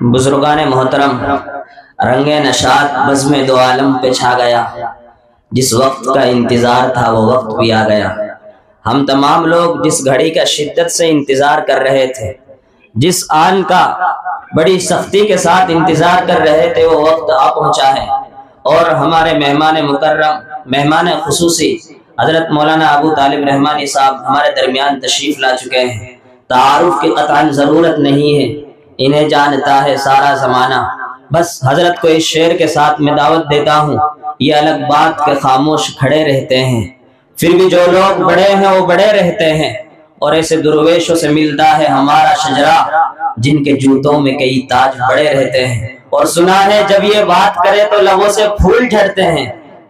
بزرگان محترم، رنگ نشاط بزم دو عالم پہ چھا گیا، جس وقت کا انتظار تھا وہ وقت بھی آ گیا۔ ہم تمام لوگ جس گھڑی کا شدت سے انتظار کر رہے تھے، جس آن کا بڑی سختی کے ساتھ انتظار کر رہے تھے، وہ وقت آ پہنچا ہے، اور ہمارے مہمان مکرم، مہمان خصوصی حضرت مولانا ابو طالب رحمانی صاحب ہمارے درمیان تشریف لا چکے ہیں۔ تعارف کی قطعاً ضرورت نہیں ہے، انہیں جانتا ہے سارا زمانہ۔ بس حضرت کو اس شعر کے ساتھ میں دعوت دیتا ہوں، یہ الگ بات کہ خاموش کھڑے رہتے ہیں، پھر بھی جو لوگ بڑے ہیں وہ بڑے رہتے ہیں، اور ایسے درویشوں سے ملتا ہے ہمارا شجرا، جن کے جوتوں میں کئی تاج بڑے رہتے ہیں۔ اور سنا ہے جب یہ بات کرے تو لبوں سے پھول جھڑتے ہیں،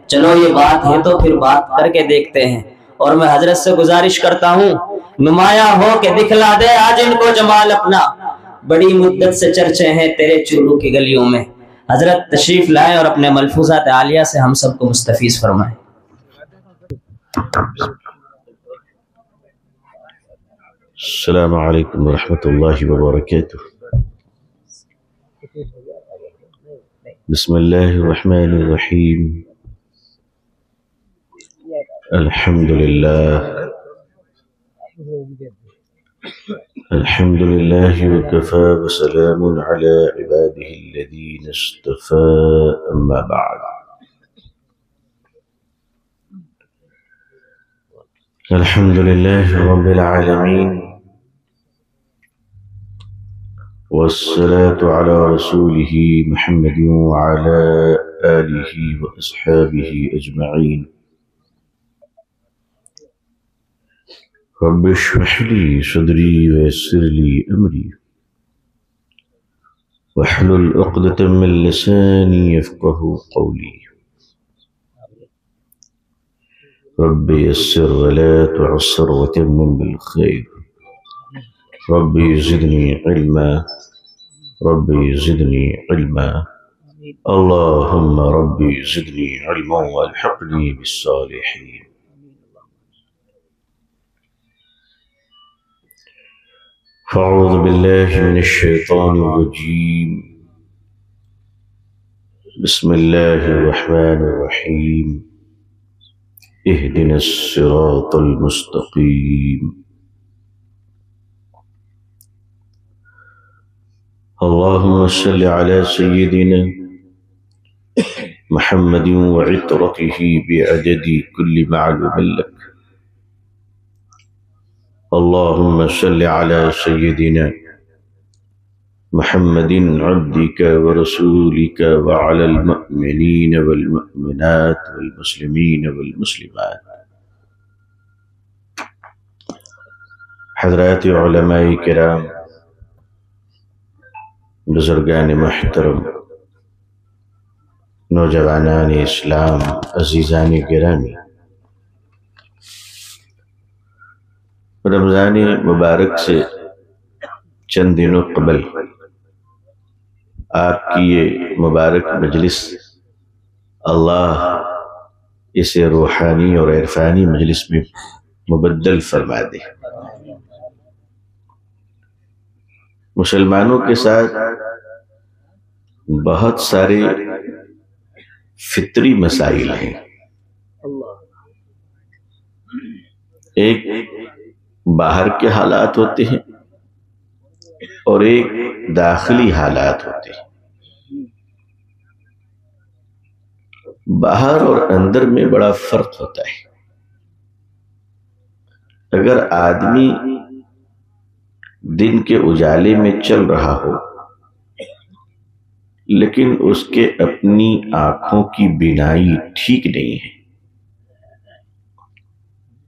چلو یہ بات ہے تو پھر بات کر کے دیکھتے ہیں۔ اور میں حضرت سے گزارش کرتا ہوں، نمایاں ہو کہ دکھلا دے آج ان کو جمال اپنا، بڑی مدت سے چرچے ہیں تیرے چولو کی گلیوں میں۔ حضرت تشریف لائیں اور اپنے ملفوظات عالیہ سے ہم سب کو مستفیض فرمائیں۔ السلام علیکم ورحمۃ اللہ وبرکاتہ۔ بسم اللہ الرحمن الرحیم۔ الحمد للہ وکفى وسلام علی عباده الذین اصطفى، اما بعد۔ الحمد للہ رب العالمین، والصلاة على رسوله محمد وعلى آله وأصحابه أجمعين۔ رب اشرح لي صدري ويسر لي أمري واحلل عقدة من لساني يفقه قولي۔ رب يسر ولا تعسر وتمم بالخير، ربي زدني علما، ربي زدني علما، اللهم ربي زدني علما والحقني بالصالحين۔ فاعوذ بالله من الشيطان الرجيم، بسم الله الرحمن الرحيم، اهدنا الصراط المستقيم۔ اللهم صل على سيدنا محمد وعطرته بعدد كل معلوم لك۔ اللهم صل على سيدنا محمد عبدك ورسولك وعلى المؤمنين والمؤمنات والمسلمين والمسلمات۔ حضرات علماء کرام، بزرگان محترم، نوجوانان اسلام، عزیزان گرامی، رمضان مبارک سے چند دنوں قبل آپ کی یہ مبارک مجلس اللہ اسے روحانی اور عرفانی مجلس میں مبدل فرما دے۔ مسلمانوں کے ساتھ بہت سارے فطری مسائل ہیں، ایک باہر کے حالات ہوتے ہیں اور ایک داخلی حالات ہوتے ہیں۔ باہر اور اندر میں بڑا فرق ہوتا ہے۔ اگر آدمی دن کے اجالے میں چل رہا ہو لیکن اس کے اپنی آنکھوں کی بینائی ٹھیک نہیں ہے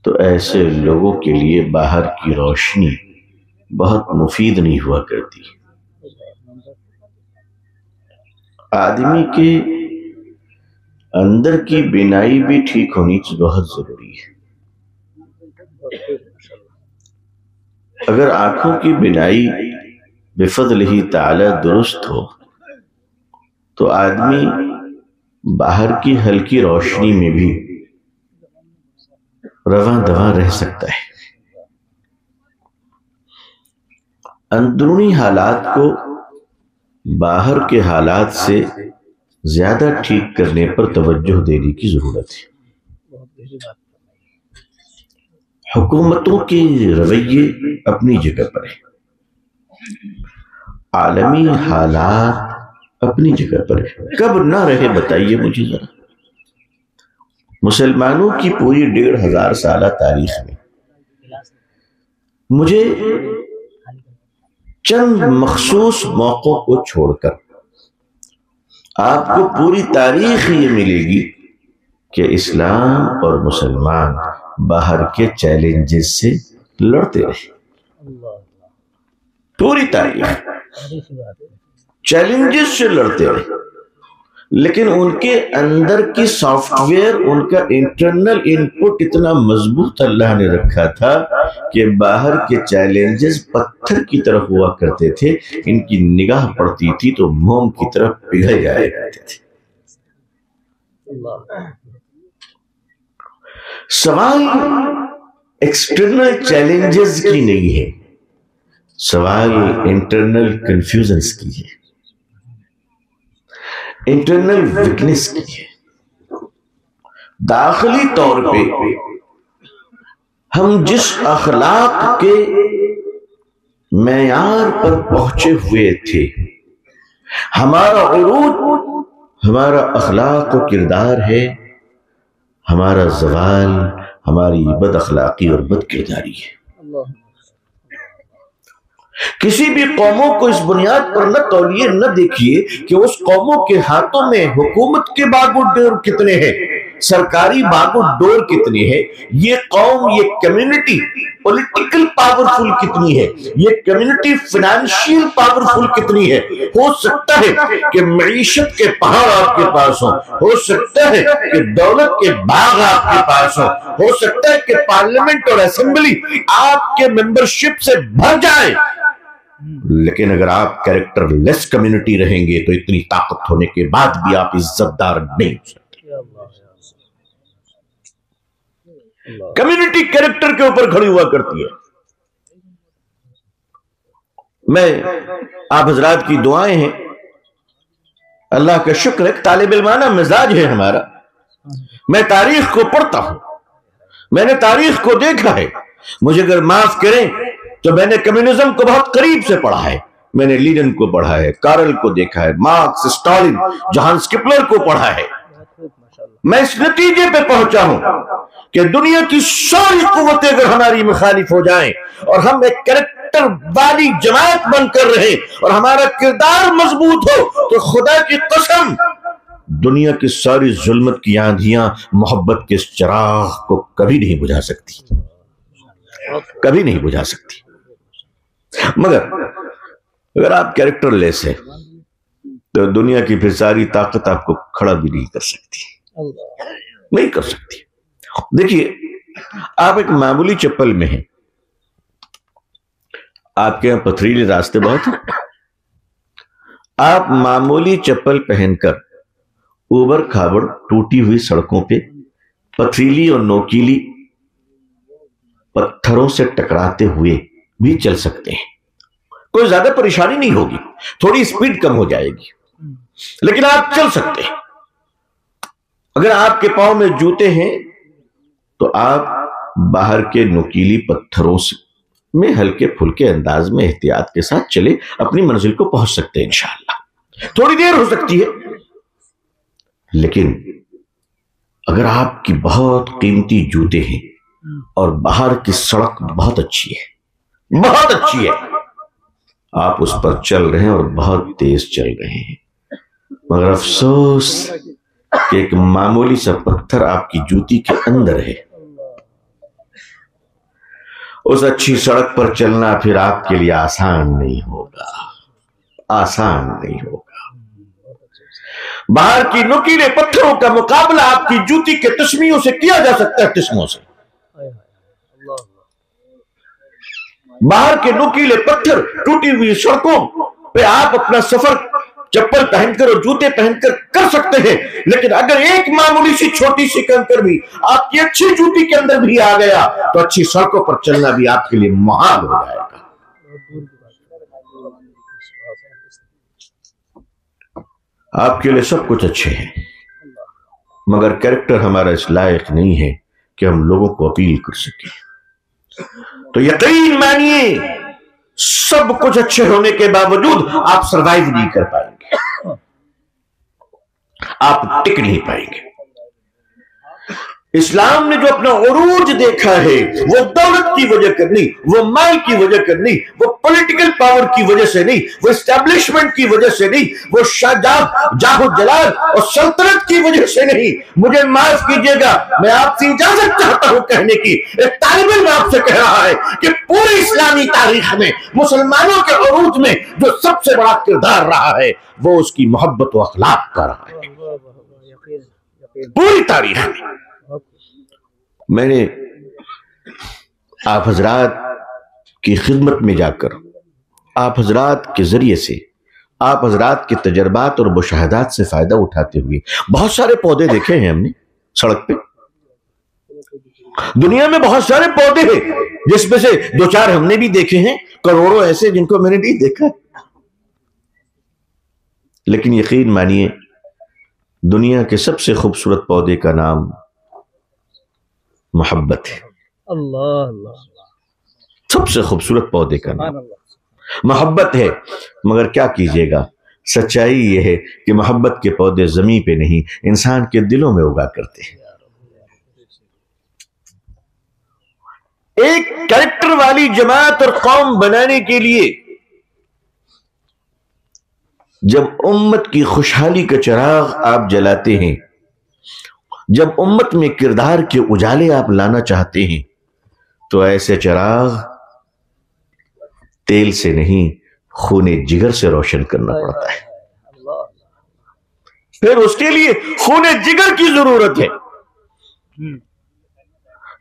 تو ایسے لوگوں کے لیے باہر کی روشنی بہت مفید نہیں ہوا کرتی۔ آدمی کے اندر کی بینائی بھی ٹھیک ہونی بہت ضروری ہے۔ اگر آنکھوں کی بینائی بفضلہ تعالی درست ہو تو آدمی باہر کی ہلکی روشنی میں بھی رواں دواں رہ سکتا ہے۔ اندرونی حالات کو باہر کے حالات سے زیادہ ٹھیک کرنے پر توجہ دینے کی ضرورت ہے۔ حکومتوں کے رویے اپنی جگہ پر ہیں، عالمی حالات اپنی جگہ پر ہیں، کب نہ رہے بتائیے مجھے ذرا۔ مسلمانوں کی پوری 1500 سالہ تاریخ میں مجھے چند مخصوص موقعوں کو چھوڑ کر آپ کو پوری تاریخ یہ ملے گی کہ اسلام اور مسلمان باہر کے چیلنجز سے لڑتے رہے۔ پوری تاریخ چیلنجز سے لڑتے رہے، لیکن ان کے اندر کی سافٹ ویئر، ان کا انٹرنل انپٹ اتنا مضبوط اللہ نے رکھا تھا کہ باہر کے چیلنجز پتھر کی طرف ہوا کرتے تھے، ان کی نگاہ پڑتی تھی تو موم کی طرف پگھل جایا کرتے تھے۔ سوال ایکسٹرنل چیلنجز کی نہیں ہے، سوال انٹرنل کنفیوژنز کی ہے، انٹرنل ویکنس کی ہے۔ داخلی طور پہ ہم جس اخلاق کے معیار پر پہنچے ہوئے تھے، ہمارا عروج ہمارا اخلاق و کردار ہے، ہمارا زوال ہماری بد اخلاقی اور بد کرداری ہے۔ کسی بھی قوموں کو اس بنیاد پر نہ تولیے، نہ دیکھیے کہ اس قوموں کے ہاتھوں میں حکومت کے باغ و ڈور کتنے ہیں، سرکاری باغ و ڈور کتنے ہیں، یہ قوم، یہ کمیونٹی پولیٹیکل پاورفل کتنی ہے، یہ کمیونٹی فنانشیل پاورفل کتنی ہے۔ ہو سکتا ہے کہ معیشت کے پہاڑ آپ کے پاس ہوں، ہو سکتا ہے کہ دولت کے باغ آپ کے پاس ہوں، ہو سکتا ہے کہ پارلیمنٹ اور اسمبلی آپ کے ممبرشپ سے بھر جائے، لیکن اگر آپ کیریکٹر لیس کمیونٹی رہیں گے تو اتنی طاقت ہونے کے بعد بھی آپ عزت دار نہیں ہو سکتے۔ کمیونٹی کیریکٹر کے اوپر کھڑی ہوا کرتی ہے۔ میں آپ حضرات کی دعائیں ہیں، اللہ کا شکر ہے، طالب علمانہ مزاج ہے ہمارا۔ میں تاریخ کو پڑھتا ہوں، میں نے تاریخ کو دیکھا ہے۔ مجھے اگر معاف کریں تو میں نے کمیونزم کو بہت قریب سے پڑھا ہے، میں نے لینن کو پڑھا ہے، کارل کو دیکھا ہے، مارکس، اسٹالن، جہانس کپلر کو پڑھا ہے۔ میں اس نتیجے پہ پہنچا ہوں کہ دنیا کی ساری قوتیں اگر ہماری مخالف ہو جائیں اور ہم ایک کریکٹر والی جماعت بن کر رہیں اور ہمارا کردار مضبوط ہو تو خدا کی قسم دنیا کی ساری ظلمت کی آندھیاں محبت کے اس چراغ کو کبھی نہیں بجھا سکتی، کبھی نہیں بجھا سکتی۔ مگر اگر آپ کیریکٹر لیس ہیں تو دنیا کی پھر ساری طاقت آپ کو کھڑا بھی نہیں کر سکتی، نہیں کر سکتی۔ دیکھیے، آپ ایک معمولی چپل میں ہیں، آپ کے یہاں پتھریلے راستے بہت ہیں، آپ معمولی چپل پہن کر اوبر کھابڑ ٹوٹی ہوئی سڑکوں پہ پتھریلی اور نوکیلی پتھروں سے ٹکراتے ہوئے بھی چل سکتے ہیں، کوئی زیادہ پریشانی نہیں ہوگی، تھوڑی سپیڈ کم ہو جائے گی، لیکن آپ چل سکتے ہیں۔ اگر آپ کے پاؤں میں جوتے ہیں تو آپ باہر کے نوکیلی پتھروں میں ہلکے پھلکے انداز میں احتیاط کے ساتھ چلے، اپنی منزل کو پہنچ سکتے ہیں انشاءاللہ۔ تھوڑی دیر ہو سکتی ہے، لیکن اگر آپ کی بہت قیمتی جوتے ہیں اور باہر کی سڑک بہت اچھی ہے، بہت اچھی ہے، آپ اس پر چل رہے ہیں اور بہت تیز چل رہے ہیں، مگر افسوس کہ ایک معمولی سا پتھر آپ کی جوتی کے اندر ہے۔ اس اچھی سڑک پر چلنا پھر آپ کے لیے آسان نہیں ہوگا، آسان نہیں ہوگا۔ باہر کی نوکیلے پتھروں کا مقابلہ آپ کی جوتی کے تسمیوں سے کیا جا سکتا ہے، تسموں سے۔ باہر کے نوکیلے پتھر، ٹوٹی ہوئی سڑکوں پہ آپ اپنا سفر چپل پہن کر اور جوتے پہن کر کر سکتے ہیں، لیکن اگر ایک معمولی سی چھوٹی سی کنکر بھی آپ کی اچھی جوتی کے اندر بھی آ گیا تو اچھی سڑکوں پر چلنا بھی آپ کے لیے محال ہو جائے گا۔ آپ کے لیے سب کچھ اچھے ہیں، مگر کریکٹر ہمارا اس لائق نہیں ہے کہ ہم لوگوں کو اپیل کر سکیں۔ تو یقین مانیے سب کچھ اچھے ہونے کے باوجود آپ سروائیو نہیں کر پائیں گے، آپ ٹک نہیں پائیں گے۔ اسلام نے جو اپنا عروج دیکھا ہے وہ دولت کی وجہ کر نہیں، وہ مال کی وجہ کر نہیں، وہ پولیٹیکل پاور کی وجہ سے نہیں، وہ اسٹیبلشمنٹ کی وجہ سے نہیں، وہ جاہ و جلال اور سلطنت کی وجہ سے نہیں۔ مجھے معاف کیجئے گا، میں آپ سے اجازت چاہتا ہوں کہنے کی، ایک طالب علم آپ سے کہہ رہا ہے کہ پوری اسلامی تاریخ میں مسلمانوں کے عروج میں جو سب سے بڑا کردار رہا ہے وہ اس کی محبت و اخلاق کا رہا ہے۔ پوری تاریخ میں نے آپ حضرات کی خدمت میں جا کر، آپ حضرات کے ذریعے سے، آپ حضرات کے تجربات اور مشاہدات سے فائدہ اٹھاتے ہوئے بہت سارے پودے دیکھے ہیں ہم نے سڑک پہ۔ دنیا میں بہت سارے پودے ہیں جس میں سے دو چار ہم نے بھی دیکھے ہیں، کروڑوں ایسے جن کو میں نے نہیں دیکھا، لیکن یقین مانیے دنیا کے سب سے خوبصورت پودے کا نام محبت ہے۔ اللہ اللہ، سب سے خوبصورت پودے کا نام محبت ہے، مگر کیا کیجئے گا، سچائی یہ ہے کہ محبت کے پودے زمین پہ نہیں انسان کے دلوں میں اگا کرتے ہیں۔ ایک کریکٹر والی جماعت اور قوم بنانے کے لیے جب امت کی خوشحالی کا چراغ آپ جلاتے ہیں، جب امت میں کردار کے اجالے آپ لانا چاہتے ہیں، تو ایسے چراغ تیل سے نہیں خون جگر سے روشن کرنا پڑتا ہے۔ پھر اس کے لیے خون جگر کی ضرورت ہے۔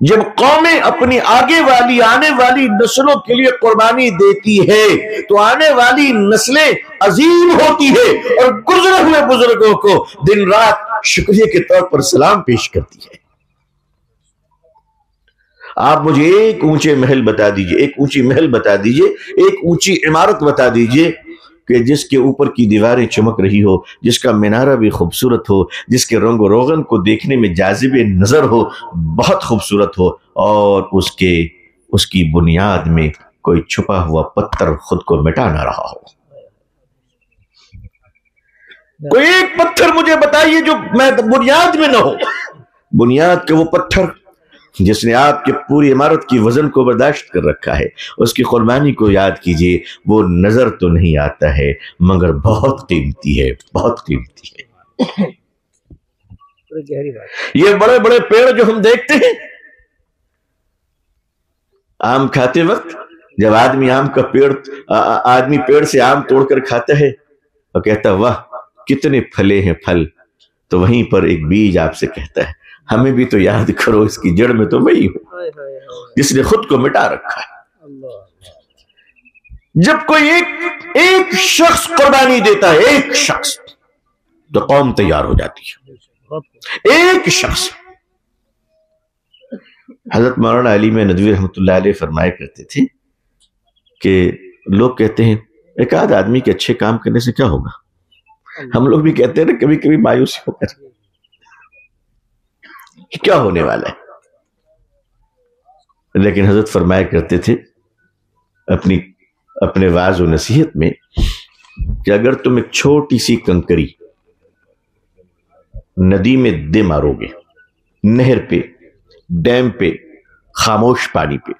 جب قومیں اپنی آگے والی آنے والی نسلوں کے لیے قربانی دیتی ہے تو آنے والی نسلیں عظیم ہوتی ہے اور گزرے ہوئے بزرگوں کو دن رات شکریہ کے طور پر سلام پیش کرتی ہے۔ آپ مجھے ایک اونچے محل بتا دیجئے، ایک اونچی محل بتا دیجئے، ایک اونچی عمارت بتا دیجئے کہ جس کے اوپر کی دیواریں چمک رہی ہو، جس کا مینارہ بھی خوبصورت ہو، جس کے رنگ و روغن کو دیکھنے میں جاذب نظر ہو، بہت خوبصورت ہو، اور اس کی بنیاد میں کوئی چھپا ہوا پتھر خود کو مٹا نہ رہا ہو۔ کوئی ایک پتھر مجھے بتائیے جو بنیاد میں نہ ہو، بنیاد کا وہ پتھر جس نے آپ کے پوری عمارت کی وزن کو برداشت کر رکھا ہے، اس کی قربانی کو یاد کیجئے۔ وہ نظر تو نہیں آتا ہے مگر بہت قیمتی ہے، بہت قیمتی ہے۔ یہ بڑے بڑے پیڑ جو ہم دیکھتے ہیں، آم کھاتے وقت جب آدمی پیڑ سے آم توڑ کر کھاتا ہے اور کہتا واہ کتنے پھلے ہیں پھل، تو وہیں پر ایک بیج آپ سے کہتا ہے ہمیں بھی تو یاد کرو، اس کی جڑ میں تو میں ہی ہوں جس نے خود کو مٹا رکھا ہے۔ جب کوئی ایک شخص قربانی دیتا ہے، ایک شخص، تو قوم تیار ہو جاتی ہے۔ ایک شخص۔ حضرت مولانا علی میں ندوی رحمۃ اللہ علیہ فرمایا کرتے تھے کہ لوگ کہتے ہیں ایک آدھ آدمی کے اچھے کام کرنے سے کیا ہوگا، ہم لوگ بھی کہتے ہیں نا کبھی کبھی مایوسی ہو کر کیا ہونے والا ہے، لیکن حضرت فرمایا کرتے تھے اپنے وعظ و نصیحت میں کہ اگر تم ایک چھوٹی سی کنکری ندی میں دے مارو گے، نہر پہ، ڈیم پہ، خاموش پانی پہ،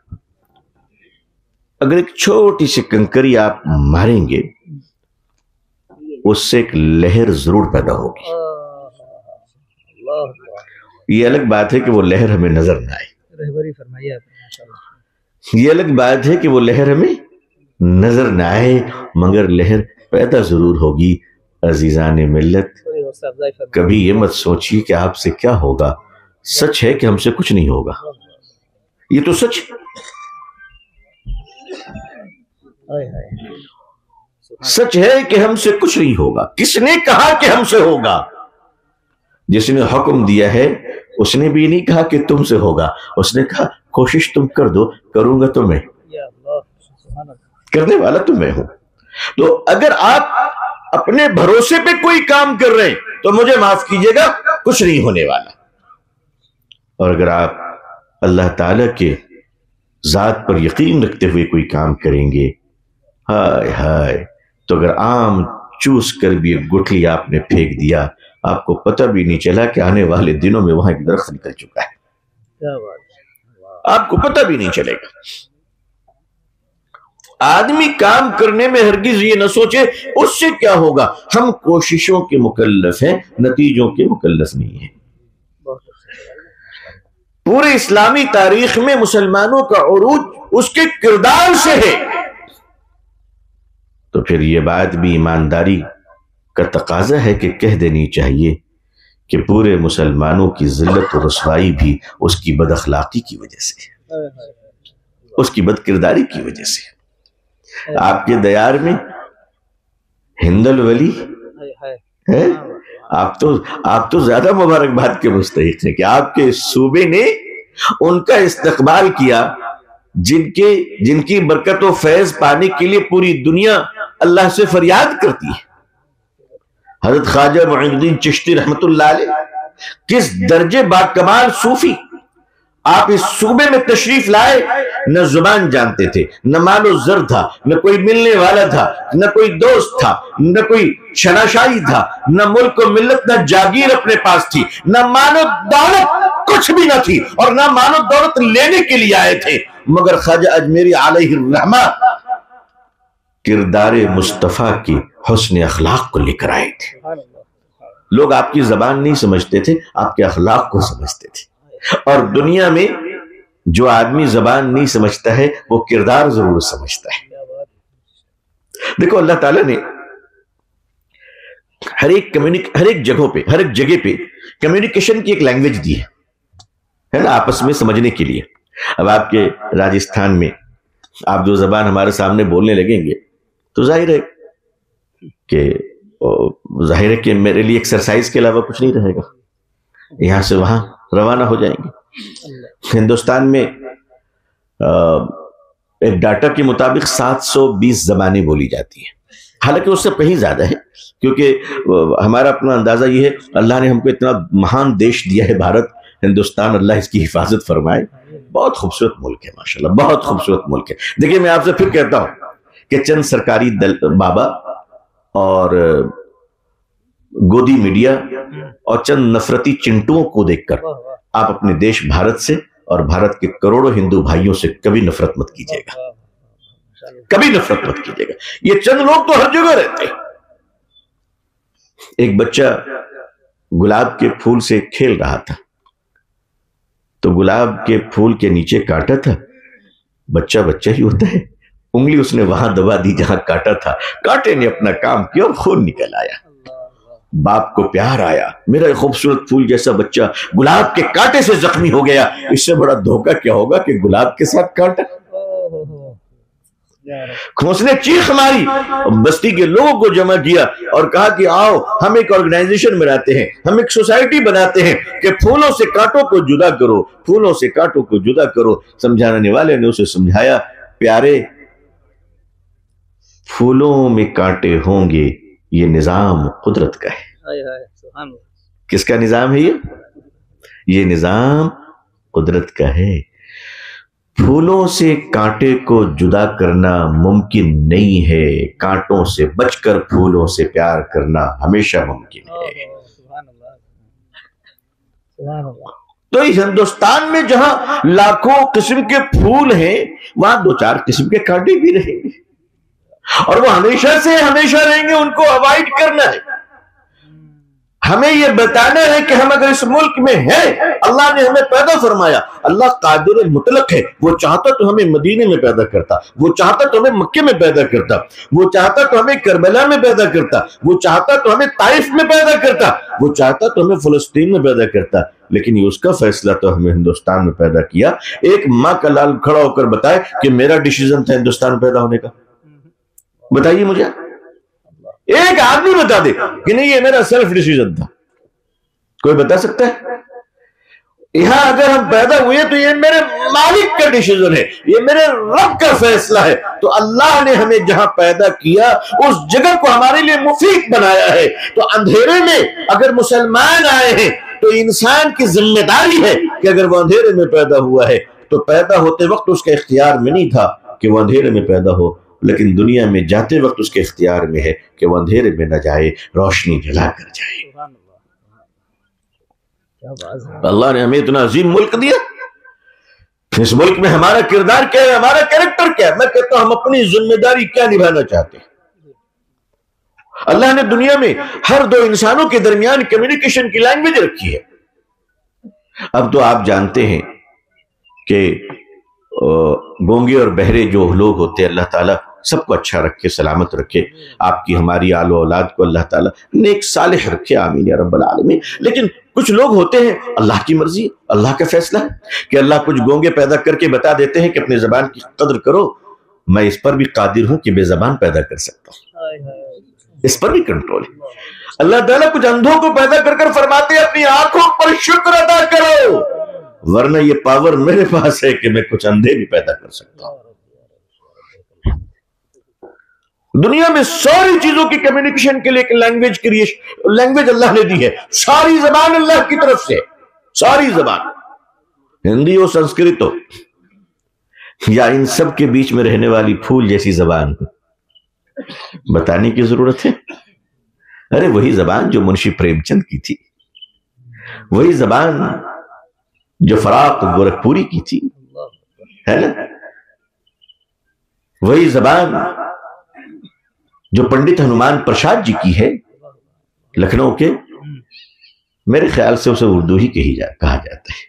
اگر ایک چھوٹی سی کنکری آپ ماریں گے اس سے ایک لہر ضرور پیدا ہوگی۔ یہ الگ بات ہے کہ وہ لہر ہمیں نظر نہ آئے، یہ الگ بات ہے کہ وہ لہر ہمیں نظر نہ آئے، مگر لہر پیدا ضرور ہوگی۔ عزیزان ملت، کبھی یہ مت سوچیے کہ آپ سے کیا ہوگا، سچ ہے کہ ہم سے کچھ نہیں ہوگا، یہ تو سچ ہے، سچ ہے کہ ہم سے کچھ نہیں ہوگا۔ کس نے کہا کہ ہم سے ہوگا؟ جس نے حکم دیا ہے اس نے بھی نہیں کہا کہ تم سے ہوگا، اس نے کہا کوشش تم کر دو، کروں گا تو میں، کرنے والا تو میں ہوں۔ تو اگر آپ اپنے بھروسے پہ کوئی کام کر رہے ہیں تو مجھے معاف کیجیے گا کچھ نہیں ہونے والا. اور اگر آپ اللہ تعالی کے ذات پر یقین رکھتے ہوئے کوئی کام کریں گے، ہائے ہائے، تو اگر آم چوس کر بھی ایک گٹھلی آپ نے پھینک دیا، آپ کو پتہ بھی نہیں چلا کہ آنے والے دنوں میں وہاں ایک درخت نکل چکا ہے، آپ کو پتہ بھی نہیں چلے گا. آدمی کام کرنے میں ہرگز یہ نہ سوچے اس سے کیا ہوگا. ہم کوششوں کے مکلف ہیں، نتیجوں کے مکلف نہیں ہیں. پورے اسلامی تاریخ میں مسلمانوں کا عروج اس کے کردار سے ہے. تو پھر یہ بات بھی ایمانداری کا تقاضا ہے کہ کہہ دینی چاہیے کہ پورے مسلمانوں کی ذلت و رسوائی بھی اس کی بد اخلاقی کی وجہ سے، اس کی بد کرداری کی وجہ سے. آپ کے دیار میں ہند الولی ہے، آپ تو زیادہ مبارکباد کے مستحق ہیں کہ آپ کے صوبے نے ان کا استقبال کیا جن کی برکت و فیض پانے کے لیے پوری دنیا اللہ سے فریاد کرتی ہے. حضرت خواجہ معین الدین چشتی رحمت اللہ علیہ کس درجے باکمال صوفی. آپ اس صوبے میں تشریف لائے، نہ زبان جانتے تھے، نہ مال و زر تھا، نہ کوئی ملنے والا تھا، نہ کوئی دوست تھا، نہ کوئی شناشائی تھا، نہ ملک و ملت، نہ جاگیر اپنے پاس تھی، نہ مال و دولت کچھ بھی نہ تھی، اور نہ مال و دولت لینے کے لیے آئے تھے، مگر خواجہ اجمیری علیہ الرحمہ کردار مصطفیٰ کی حسن اخلاق کو لے کر آئے تھے. لوگ آپ کی زبان نہیں سمجھتے تھے، آپ کے اخلاق کو سمجھتے تھے. اور دنیا میں جو آدمی زبان نہیں سمجھتا ہے وہ کردار ضرور سمجھتا ہے. دیکھو اللہ تعالیٰ نے ہر ایک جگہ پہ کمیونیکیشن کی ایک لینگویج دی ہے نا، آپس میں سمجھنے کے لیے. اب آپ کے راجستھان میں آپ جو زبان ہمارے سامنے بولنے لگیں گے تو ظاہر ہے کہ میرے لیے ایکسرسائز کے علاوہ کچھ نہیں رہے گا. یہاں سے وہاں روانہ ہو جائیں گے. ہندوستان میں ایک ڈاٹا کے مطابق 720 زبانیں بولی جاتی ہیں، حالانکہ اس سے کہیں زیادہ ہے، کیونکہ ہمارا اپنا اندازہ یہ ہے اللہ نے ہم کو اتنا مہان دیش دیا ہے بھارت ہندوستان، اللہ اس کی حفاظت فرمائے. بہت خوبصورت ملک ہے ماشاءاللہ، بہت خوبصورت ملک ہے. دیکھیے میں آپ سے پھر کہتا ہوں کہ چند سرکاری بابا اور گودی میڈیا اور چند نفرتی چنٹوؤں کو دیکھ کر آپ اپنے دیش بھارت سے اور بھارت کے کروڑوں ہندو بھائیوں سے کبھی نفرت مت کیجیے گا، کبھی نفرت مت کیجیے گا. یہ چند لوگ تو ہر جگہ رہتے ہیں. ایک بچہ گلاب کے پھول سے کھیل رہا تھا تو گلاب کے پھول کے نیچے کاٹا تھا. بچہ ہی ہوتا ہے، انگلی اس نے وہاں دبا دی جہاں کاٹا تھا، کاٹے نے اپنا کام کیا اور خون نکل آیا. باپ کو پیار آیا، میرا خوبصورت پھول جیسا بچہ گلاب کے کانٹے سے زخمی ہو گیا، اس سے بڑا دھوکہ کیا ہوگا کہ گلاب کے ساتھ کانٹا. اس نے چیخ ماری، بستی کے لوگوں کو جمع کیا اور کہا کہ آؤ ہم ایک آرگنائزیشن بناتے ہیں، ہم ایک سوسائٹی بناتے ہیں کہ پھولوں سے کانٹوں کو جدا کرو، پھولوں سے کانٹوں کو جدا کرو. سمجھانے والے نے اسے سمجھایا، پیارے پھولوں میں کانٹے ہوں گے، یہ نظام قدرت کا ہے. کس کا نظام ہے یہ نظام قدرت کا ہے. پھولوں سے کانٹے کو جدا کرنا ممکن نہیں ہے، کانٹوں سے بچ کر پھولوں سے پیار کرنا ہمیشہ ممکن ہے. تو اس ہندوستان میں جہاں لاکھوں قسم کے پھول ہیں وہاں 2-4 قسم کے کانٹے بھی رہیں گے، اور وہ ہمیشہ سے ہمیشہ رہیں گے. ان کو اوائڈ کرنا ہے. ہمیں یہ بتانا ہے کہ ہم اگر اس ملک میں ہیں، اللہ نے ہمیں پیدا فرمایا، اللہ قادر مطلق ہے. وہ چاہتا تو ہمیں مدینے میں پیدا کرتا، وہ چاہتا تو ہمیں مکے میں پیدا کرتا، وہ چاہتا تو ہمیں کربلا میں پیدا کرتا، وہ چاہتا تو ہمیں طائف میں پیدا کرتا، وہ چاہتا تو ہمیں فلسطین میں پیدا کرتا. لیکن یہ اس کا فیصلہ تو ہمیں ہندوستان میں پیدا کیا. ایک ماں کا لال کھڑا ہو کر بتائے کہ میرا ڈیسیژن تھا ہندوستان میں پیدا ہونے کا. بتائیے مجھے ایک آدمی بتا دے کہ نہیں یہ میرا سیلف ڈیسیژن تھا. کوئی بتا سکتا ہے؟ یہاں اگر ہم پیدا ہوئے تو یہ میرے مالک کا ڈیسیژن ہے، یہ میرے رب کا فیصلہ ہے. تو اللہ نے ہمیں جہاں پیدا کیا اس جگہ کو ہمارے لیے مفید بنایا ہے. تو اندھیرے میں اگر مسلمان آئے ہیں تو انسان کی ذمہ داری ہے کہ اگر وہ اندھیرے میں پیدا ہوا ہے تو پیدا ہوتے وقت اس کے اختیار میں نہیں تھا کہ وہ اندھیرے میں پیدا ہو، لیکن دنیا میں جاتے وقت اس کے اختیار میں ہے کہ وہ اندھیرے میں نہ جائے، روشنی جلا کر جائے. اللہ نے ہمیں اتنا عظیم ملک دیا. اس ملک میں ہمارا کردار کیا ہے، ہمارا کیریکٹر کیا ہے؟ میں کہتا ہوں ہم اپنی ذمہ داری کیا نبھانا چاہتے ہیں. اللہ نے دنیا میں ہر دو انسانوں کے درمیان کمیونیکیشن کی لینگویج رکھی ہے. اب تو آپ جانتے ہیں کہ گونگے اور بہرے جو لوگ ہوتے ہیں اللہ تعالیٰ سب کو اچھا رکھے، سلامت رکھے. آپ کی ہماری آل و اولاد کو اللہ تعالیٰ نیک صالح رکھے، آمین یا رب العالمین. لیکن کچھ لوگ ہوتے ہیں اللہ کی مرضی، اللہ کا فیصلہ ہے کہ اللہ کچھ گونگے پیدا کر کے بتا دیتے ہیں کہ اپنی زبان کی قدر کرو. میں اس پر بھی قادر ہوں کہ بے زبان پیدا کر سکتا ہوں، اس پر بھی کنٹرول ہے. اللہ تعالیٰ کچھ اندھوں کو پیدا کر کر فرماتے ہیں اپنی آنکھوں پر شکر ادا کرو، ورنہ یہ پاور میرے پاس ہے کہ میں کچھ اندھے بھی پیدا کر سکتا ہوں. دنیا میں ساری چیزوں کی کمیونیکیشن کے لیے لینگویج اللہ نے دی ہے. ساری زبان اللہ کی طرف سے، ساری زبان، ہندی ہو، سنسکرت ہو، یا ان سب کے بیچ میں رہنے والی پھول جیسی زبان. بتانے کی ضرورت ہے؟ ارے وہی زبان جو منشی پریم چند کی تھی، وہی زبان جو فراق گورکھپوری کی تھی، ہے نا؟ وہی زبان جو پنڈت ہنومان پرساد جی کی ہے لکھنؤ کے. میرے خیال سے اسے اردو ہی کہا جاتا ہے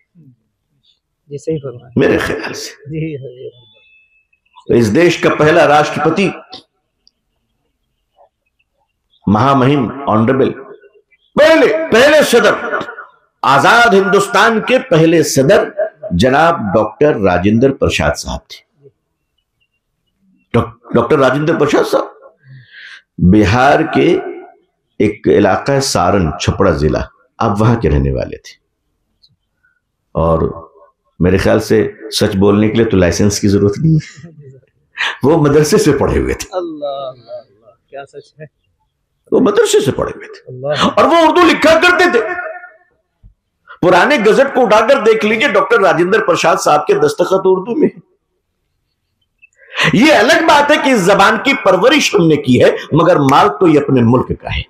میرے خیال سے. اس دیش کا پہلا راشٹرپتی مہامہم آنریبل پہلے صدر، آزاد ہندوستان کے پہلے صدر جناب ڈاکٹر راجندر پرساد صاحب تھے. ڈاکٹر راجندر پرساد صاحب بہار کے ایک علاقہ ہے سارن، چھپڑا ضلع، آپ وہاں کے رہنے والے تھے. اور میرے خیال سے سچ بولنے کے لیے تو لائسنس کی ضرورت نہیں ہے، وہ مدرسے سے پڑھے ہوئے تھے. کیا سچ ہے، وہ مدرسے سے پڑھے ہوئے تھے اور وہ اردو لکھا کرتے تھے. پرانے گزٹ کو اٹھا کر دیکھ لیجئے، ڈاکٹر راجندر پرساد صاحب کے دستخط اردو میں. یہ الگ بات ہے کہ اس زبان کی پرورش ہم نے کی ہے، مگر مال تو یہ اپنے ملک کا ہے،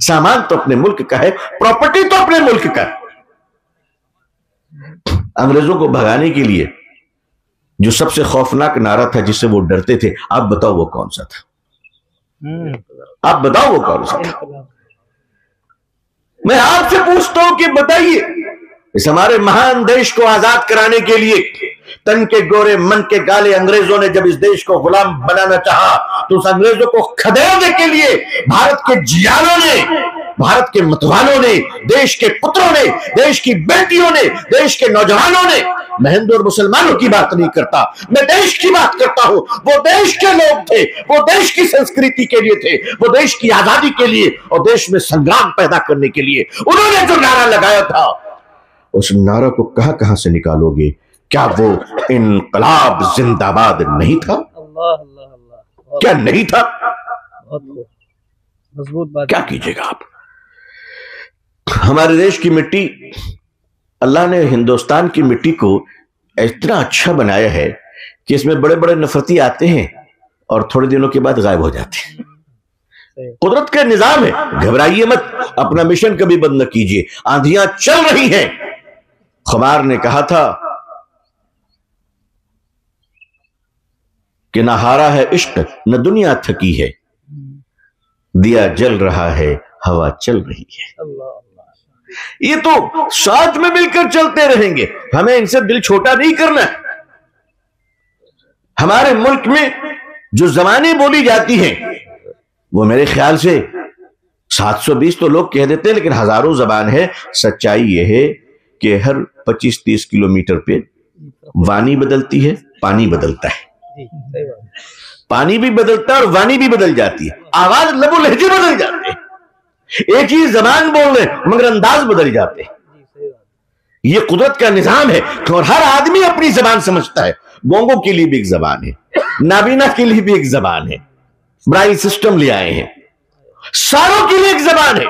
سامان تو اپنے ملک کا ہے، پراپرٹی تو اپنے ملک کا ہے. انگریزوں کو بھگانے کے لیے جو سب سے خوفناک نعرہ تھا جس سے وہ ڈرتے تھے، آپ بتاؤ وہ کون سا تھا؟ آپ بتاؤ وہ کون سا تھا؟ میں آپ سے پوچھتا ہوں کہ بتائیے، اس ہمارے مہان دیش کو آزاد کرانے کے لیے تن کے گورے من کے کالے انگریزوں نے جب اس دیش کو غلام بنانا چاہا تو اس انگریزوں کو خدیڑنے کے لیے بھارت کے جیانوں نے، بھارت کے متوالوں نے، دیش کے پتروں نے، دیش کی بیٹیوں نے، دیش کے نوجوانوں نے، میں ہندو اور مسلمانوں کی بات نہیں کرتا، میں دیش کی بات کرتا ہوں. وہ دیش کے لوگ تھے، وہ دیش کی سنسکرتی کے لیے تھے، وہ دیش کی آزادی کے لیے اور دیش میں سنگرام پیدا کرنے کے لیے. انہوں نے جو نعرہ لگایا تھا، اس نعرہ کو کہاں سے نکالو گے؟ کیا وہ انقلاب زندہ باد نہیں تھا؟ کیا نہیں تھا؟ کیا کیجئے گا آپ؟ ہمارے دیش کی مٹی، اللہ نے ہندوستان کی مٹی کو اتنا اچھا بنایا ہے کہ اس میں بڑے بڑے نفرتی آتے ہیں اور تھوڑے دنوں کے بعد غائب ہو جاتے ہیں. قدرت کا نظام ہے، گھبرائیے مت، اپنا مشن کبھی بند نہ کیجئے. آندھیاں چل رہی ہیں. خمار نے کہا تھا کہ نہ ہارا ہے عشق، نہ دنیا تھکی ہے، دیا جل رہا ہے، ہوا چل رہی ہے. یہ تو ساتھ میں مل کر چلتے رہیں گے، ہمیں ان سے دل چھوٹا نہیں کرنا. ہمارے ملک میں جو زبانیں بولی جاتی ہیں وہ میرے خیال سے 720 تو لوگ کہہ دیتے ہیں، لیکن ہزاروں زبان ہے. سچائی یہ ہے کہ ہر 25-30 کلومیٹر پہ وانی بدلتی ہے، پانی بدلتا ہے. پانی بھی بدلتا ہے اور وانی بھی بدل جاتی ہے، آواز، لب و لہجے بدل جاتے ہیں. ایک ہی زبان بول رہے مگر انداز بدل جاتے ہیں. یہ قدرت کا نظام ہے اور ہر آدمی اپنی زبان سمجھتا ہے. گونگوں کے لیے بھی ایک زبان ہے, نابینا کے لیے بھی ایک زبان ہے, برائل سسٹم لے آئے ہیں, ساروں کے لیے ایک زبان ہے.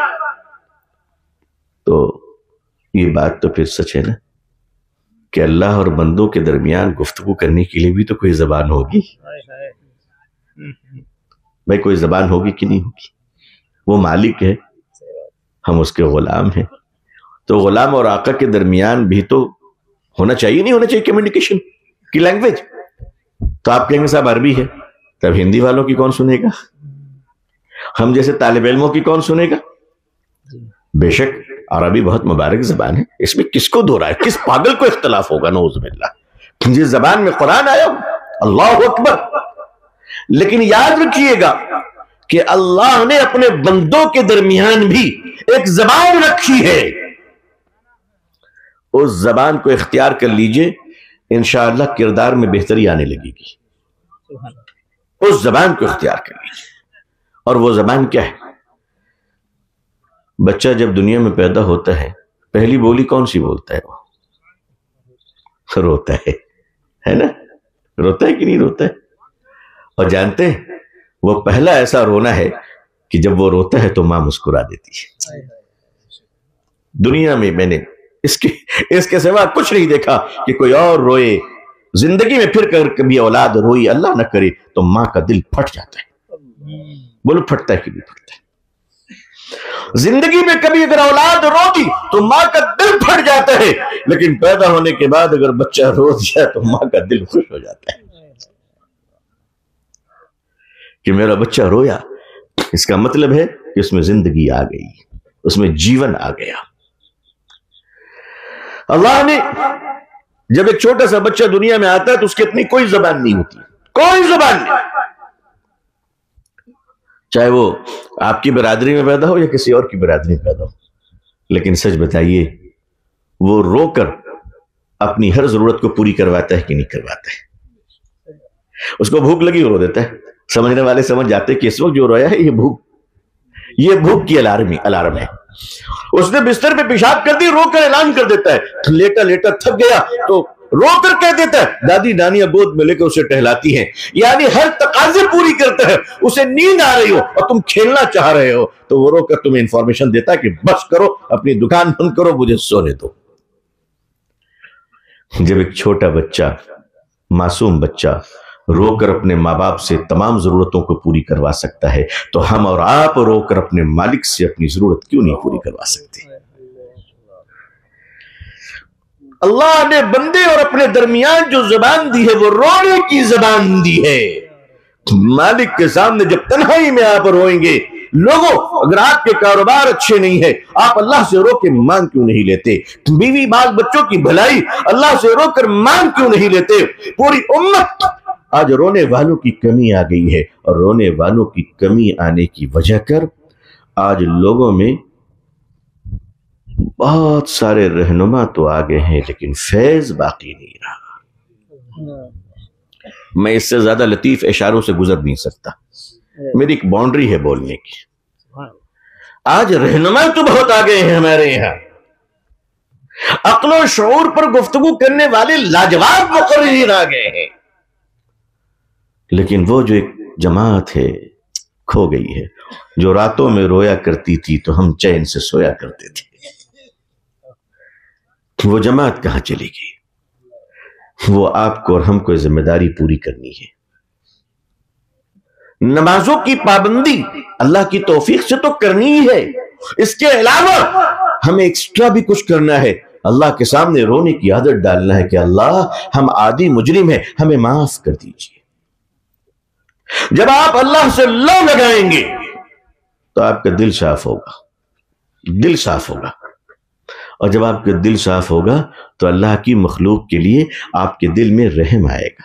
تو یہ بات تو پھر سچ ہے نا کہ اللہ اور بندوں کے درمیان گفتگو کرنے کے لیے بھی تو کوئی زبان ہوگی. بھائی کوئی زبان ہوگی کہ نہیں ہوگی؟ وہ مالک ہے, ہم اس کے غلام ہیں. تو غلام اور آقا کے درمیان بھی تو ہونا چاہیے, نہیں ہونا چاہیے کمیونیکیشن کی لینگویج. تو آپ کہیں گے صاحب عربی ہے, تب ہندی والوں کی کون سنے گا؟ ہم جیسے طالب علموں کی کون سنے گا؟ بے شک عربی بہت مبارک زبان ہے, اس میں کس کو دو رائے, کس پاگل کو اختلاف ہوگا؟ نعوذ باللہ. جس زبان میں قرآن آیا, اللہ اکبر. لیکن یاد رکھیے گا کہ اللہ نے اپنے بندوں کے درمیان بھی ایک زبان رکھی ہے. اس زبان کو اختیار کر لیجئے, انشاءاللہ کردار میں بہتری آنے لگے گی. اس زبان کو اختیار کر لیجئے. اور وہ زبان کیا ہے؟ بچہ جب دنیا میں پیدا ہوتا ہے, پہلی بولی کون سی بولتا ہے؟ وہ روتا ہے نا؟ روتا ہے کہ نہیں روتا ہے؟ اور جانتے ہیں وہ پہلا ایسا رونا ہے کہ جب وہ روتا ہے تو ماں مسکرا دیتی ہے. دنیا میں میں نے اس کے سوا کچھ نہیں دیکھا کہ کوئی اور روئے. زندگی میں پھر کبھی اولاد روئی, اللہ نہ کرے, تو ماں کا دل پھٹ جاتا ہے. بولو پھٹتا ہے کہ نہیں پھٹتا ہے؟ زندگی میں کبھی اگر اولاد رو دی تو ماں کا دل پھٹ جاتا ہے, لیکن پیدا ہونے کے بعد اگر بچہ رو دیا تو ماں کا دل خوش ہو جاتا ہے کہ میرا بچہ رویا. اس کا مطلب ہے کہ اس میں زندگی آ گئی, اس میں جیون آ گیا. اللہ نے جب ایک چھوٹا سا بچہ دنیا میں آتا ہے تو اس کی اپنی کوئی زبان نہیں ہوتی, کوئی زبان نہیں, چاہے وہ آپ کی برادری میں پیدا ہو یا کسی اور کی برادری میں پیدا ہو. لیکن سچ بتائیے, وہ رو کر اپنی ہر ضرورت کو پوری کرواتا ہے کہ نہیں کرواتا ہے؟ اس کو بھوک لگی رو دیتا ہے. سمجھنے والے سمجھ جاتے کہ اس وقت جو رویا ہے یہ بھوک کی الارم ہے. اس نے بستر پہ پیشاب کر دی, رو کر اعلان کر دیتا ہے. لیٹا لیٹا تھک گیا تو رو کر کہہ دیتا ہے. دادی نانیاں گود میں لے کر اسے ٹہلاتی ہیں, یعنی ہر تقاضے پوری کرتا ہے. اسے نیند آ رہی ہو اور تم کھیلنا چاہ رہے ہو تو وہ رو کر تمہیں انفارمیشن دیتا ہے کہ بس کرو, اپنی دکان بند کرو, مجھے سونے دو. جب ایک چھوٹا بچہ, معصوم بچہ رو کر اپنے ماں باپ سے تمام ضرورتوں کو پوری کروا سکتا ہے, تو ہم اور آپ رو کر اپنے مالک سے اپنی ضرورت کیوں نہیں پوری کروا سکتے؟ اللہ نے بندے اور اپنے درمیان جو زبان دی ہے وہ رونے کی زبان دی ہے. مالک کے سامنے جب تنہائی میں آپ روئیں گے, لوگوں اگر آپ کے کاروبار اچھے نہیں ہیں, آپ اللہ سے رو کے مانگ کیوں نہیں لیتے؟ بیوی بال بچوں کی بھلائی اللہ سے رو کر مانگ کیوں نہیں لیتے؟ پوری امت آج رونے والوں کی کمی آ گئی ہے, اور رونے والوں کی کمی آنے کی وجہ کر آج لوگوں میں بہت سارے رہنما تو آ گئے ہیں لیکن فیض باقی نہیں رہا. میں اس سے زیادہ لطیف اشاروں سے گزر نہیں سکتا, میری ایک باؤنڈری ہے بولنے کی. آج رہنما تو بہت آ گئے ہیں ہمارے یہاں, عقل و شعور پر گفتگو کرنے والے لاجواب مقررین آ گئے ہیں, لیکن وہ جو ایک جماعت ہے کھو گئی ہے. جو راتوں میں رویا کرتی تھی تو ہم چین سے سویا کرتے تھے, وہ جماعت کہاں چلی گئی؟ وہ آپ کو اور ہم کو ذمہ داری پوری کرنی ہے. نمازوں کی پابندی اللہ کی توفیق سے تو کرنی ہی ہے, اس کے علاوہ ہمیں ایکسٹرا بھی کچھ کرنا ہے. اللہ کے سامنے رونے کی عادت ڈالنا ہے کہ اللہ ہم عادی مجرم ہیں, ہمیں معاف کر دیجیے. جب آپ اللہ سے لو لگائیں گے تو آپ کا دل صاف ہوگا, دل صاف ہوگا, اور جب آپ کا دل صاف ہوگا تو اللہ کی مخلوق کے لیے آپ کے دل میں رحم آئے گا.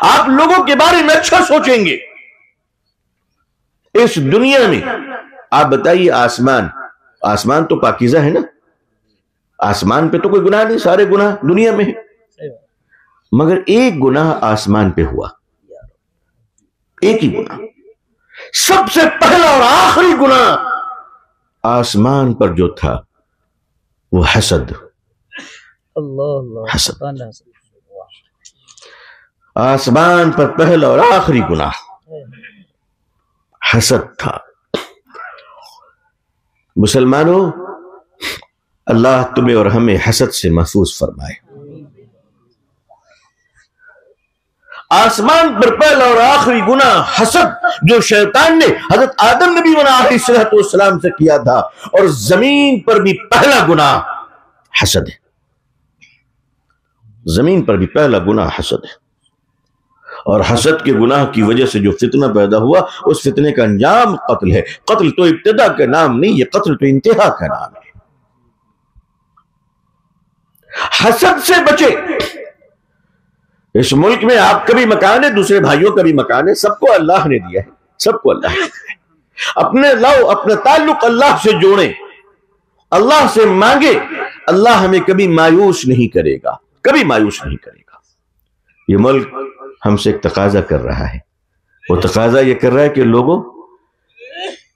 آپ لوگوں کے بارے میں اچھا سوچیں گے. اس دنیا میں آپ بتائیے, آسمان تو پاکیزہ ہے نا, آسمان پہ تو کوئی گناہ نہیں, سارے گناہ دنیا میں ہیں, مگر ایک گناہ آسمان پہ ہوا, ایک ہی گناہ, سب سے پہلا اور آخری گناہ آسمان پر جو تھا وہ حسد. اللہ حسد. آسمان پر پہلا اور آخری گناہ حسد تھا. مسلمانوں، اللہ تمہیں اور ہمیں حسد سے محفوظ فرمائے. آسمان پر پہلا اور آخری گناہ حسد، جو شیطان نے حضرت آدم نبی علیہ السلام سے کیا تھا، اور زمین پر بھی پہلا گناہ حسد ہے. زمین پر بھی پہلا گناہ حسد ہے. اور حسد کے گناہ کی وجہ سے جو فتنہ پیدا ہوا، اس فتنے کا انجام قتل ہے. قتل تو ابتدا کا نام نہیں، یہ قتل تو انتہا کا نام ہے. حسد سے بچے. اس ملک میں آپ کا بھی مکان ہے، دوسرے بھائیوں کا بھی مکان ہے، سب کو اللہ نے دیا ہے، سب کو اللہ نے دیا ہے. اپنا تعلق اللہ سے جوڑیں، اللہ سے مانگے. اللہ ہمیں کبھی مایوس نہیں کرے گا، کبھی مایوس نہیں کرے گا. یہ ملک ہم سے ایک تقاضا کر رہا ہے. وہ تقاضا یہ کر رہا ہے کہ لوگوں،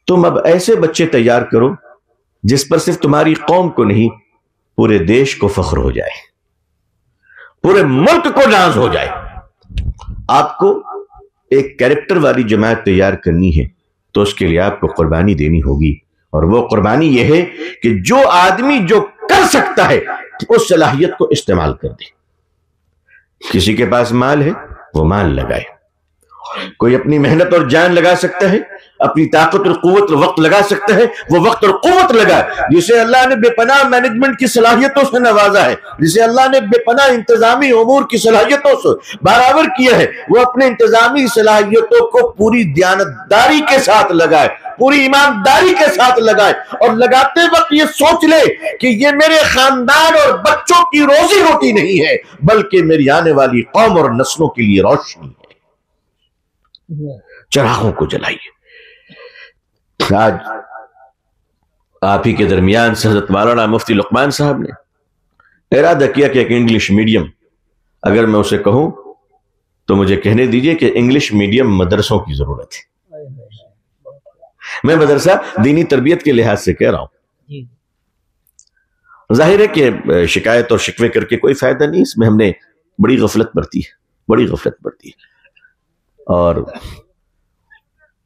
تم اب ایسے بچے تیار کرو جس پر صرف تمہاری قوم کو نہیں، پورے دیش کو فخر ہو جائے، پورے ملک کو ناز ہو جائے. آپ کو ایک کیریکٹر والی جماعت تیار کرنی ہے تو اس کے لیے آپ کو قربانی دینی ہوگی. اور وہ قربانی یہ ہے کہ جو آدمی جو کر سکتا ہے اس صلاحیت کو استعمال کر دے. کسی کے پاس مال ہے، وہ مال لگائے. کوئی اپنی محنت اور جان لگا سکتا ہے، اپنی طاقت اور قوت اور وقت لگا سکتا ہے، وہ وقت اور قوت لگائے. جسے اللہ نے بے پناہ مینجمنٹ کی صلاحیتوں سے نوازا ہے، جسے اللہ نے بے پناہ انتظامی امور کی صلاحیتوں سے برابر کیا ہے، وہ اپنے انتظامی صلاحیتوں کو پوری دیانتداری کے ساتھ لگائے، پوری ایمانداری کے ساتھ لگائے. اور لگاتے وقت یہ سوچ لے کہ یہ میرے خاندان اور بچوں کی روزی روٹی نہیں ہے، بلکہ میری آنے والی قوم اور نسلوں کے لیے روشنی ہے. چراغوں کو جلائیے. آج آپ ہی کے درمیان سے حضرت مولانا مفتی لقمان صاحب نے ارادہ کیا کہ ایک انگلش میڈیم، اگر میں اسے کہوں تو مجھے کہنے دیجئے کہ انگلش میڈیم مدرسوں کی ضرورت ہے. میں مدرسہ دینی تربیت کے لحاظ سے کہہ رہا ہوں. ظاہر ہے کہ شکایت اور شکوے کر کے کوئی فائدہ نہیں. اس میں ہم نے بڑی غفلت برتی ہے، بڑی غفلت برتی ہے. اور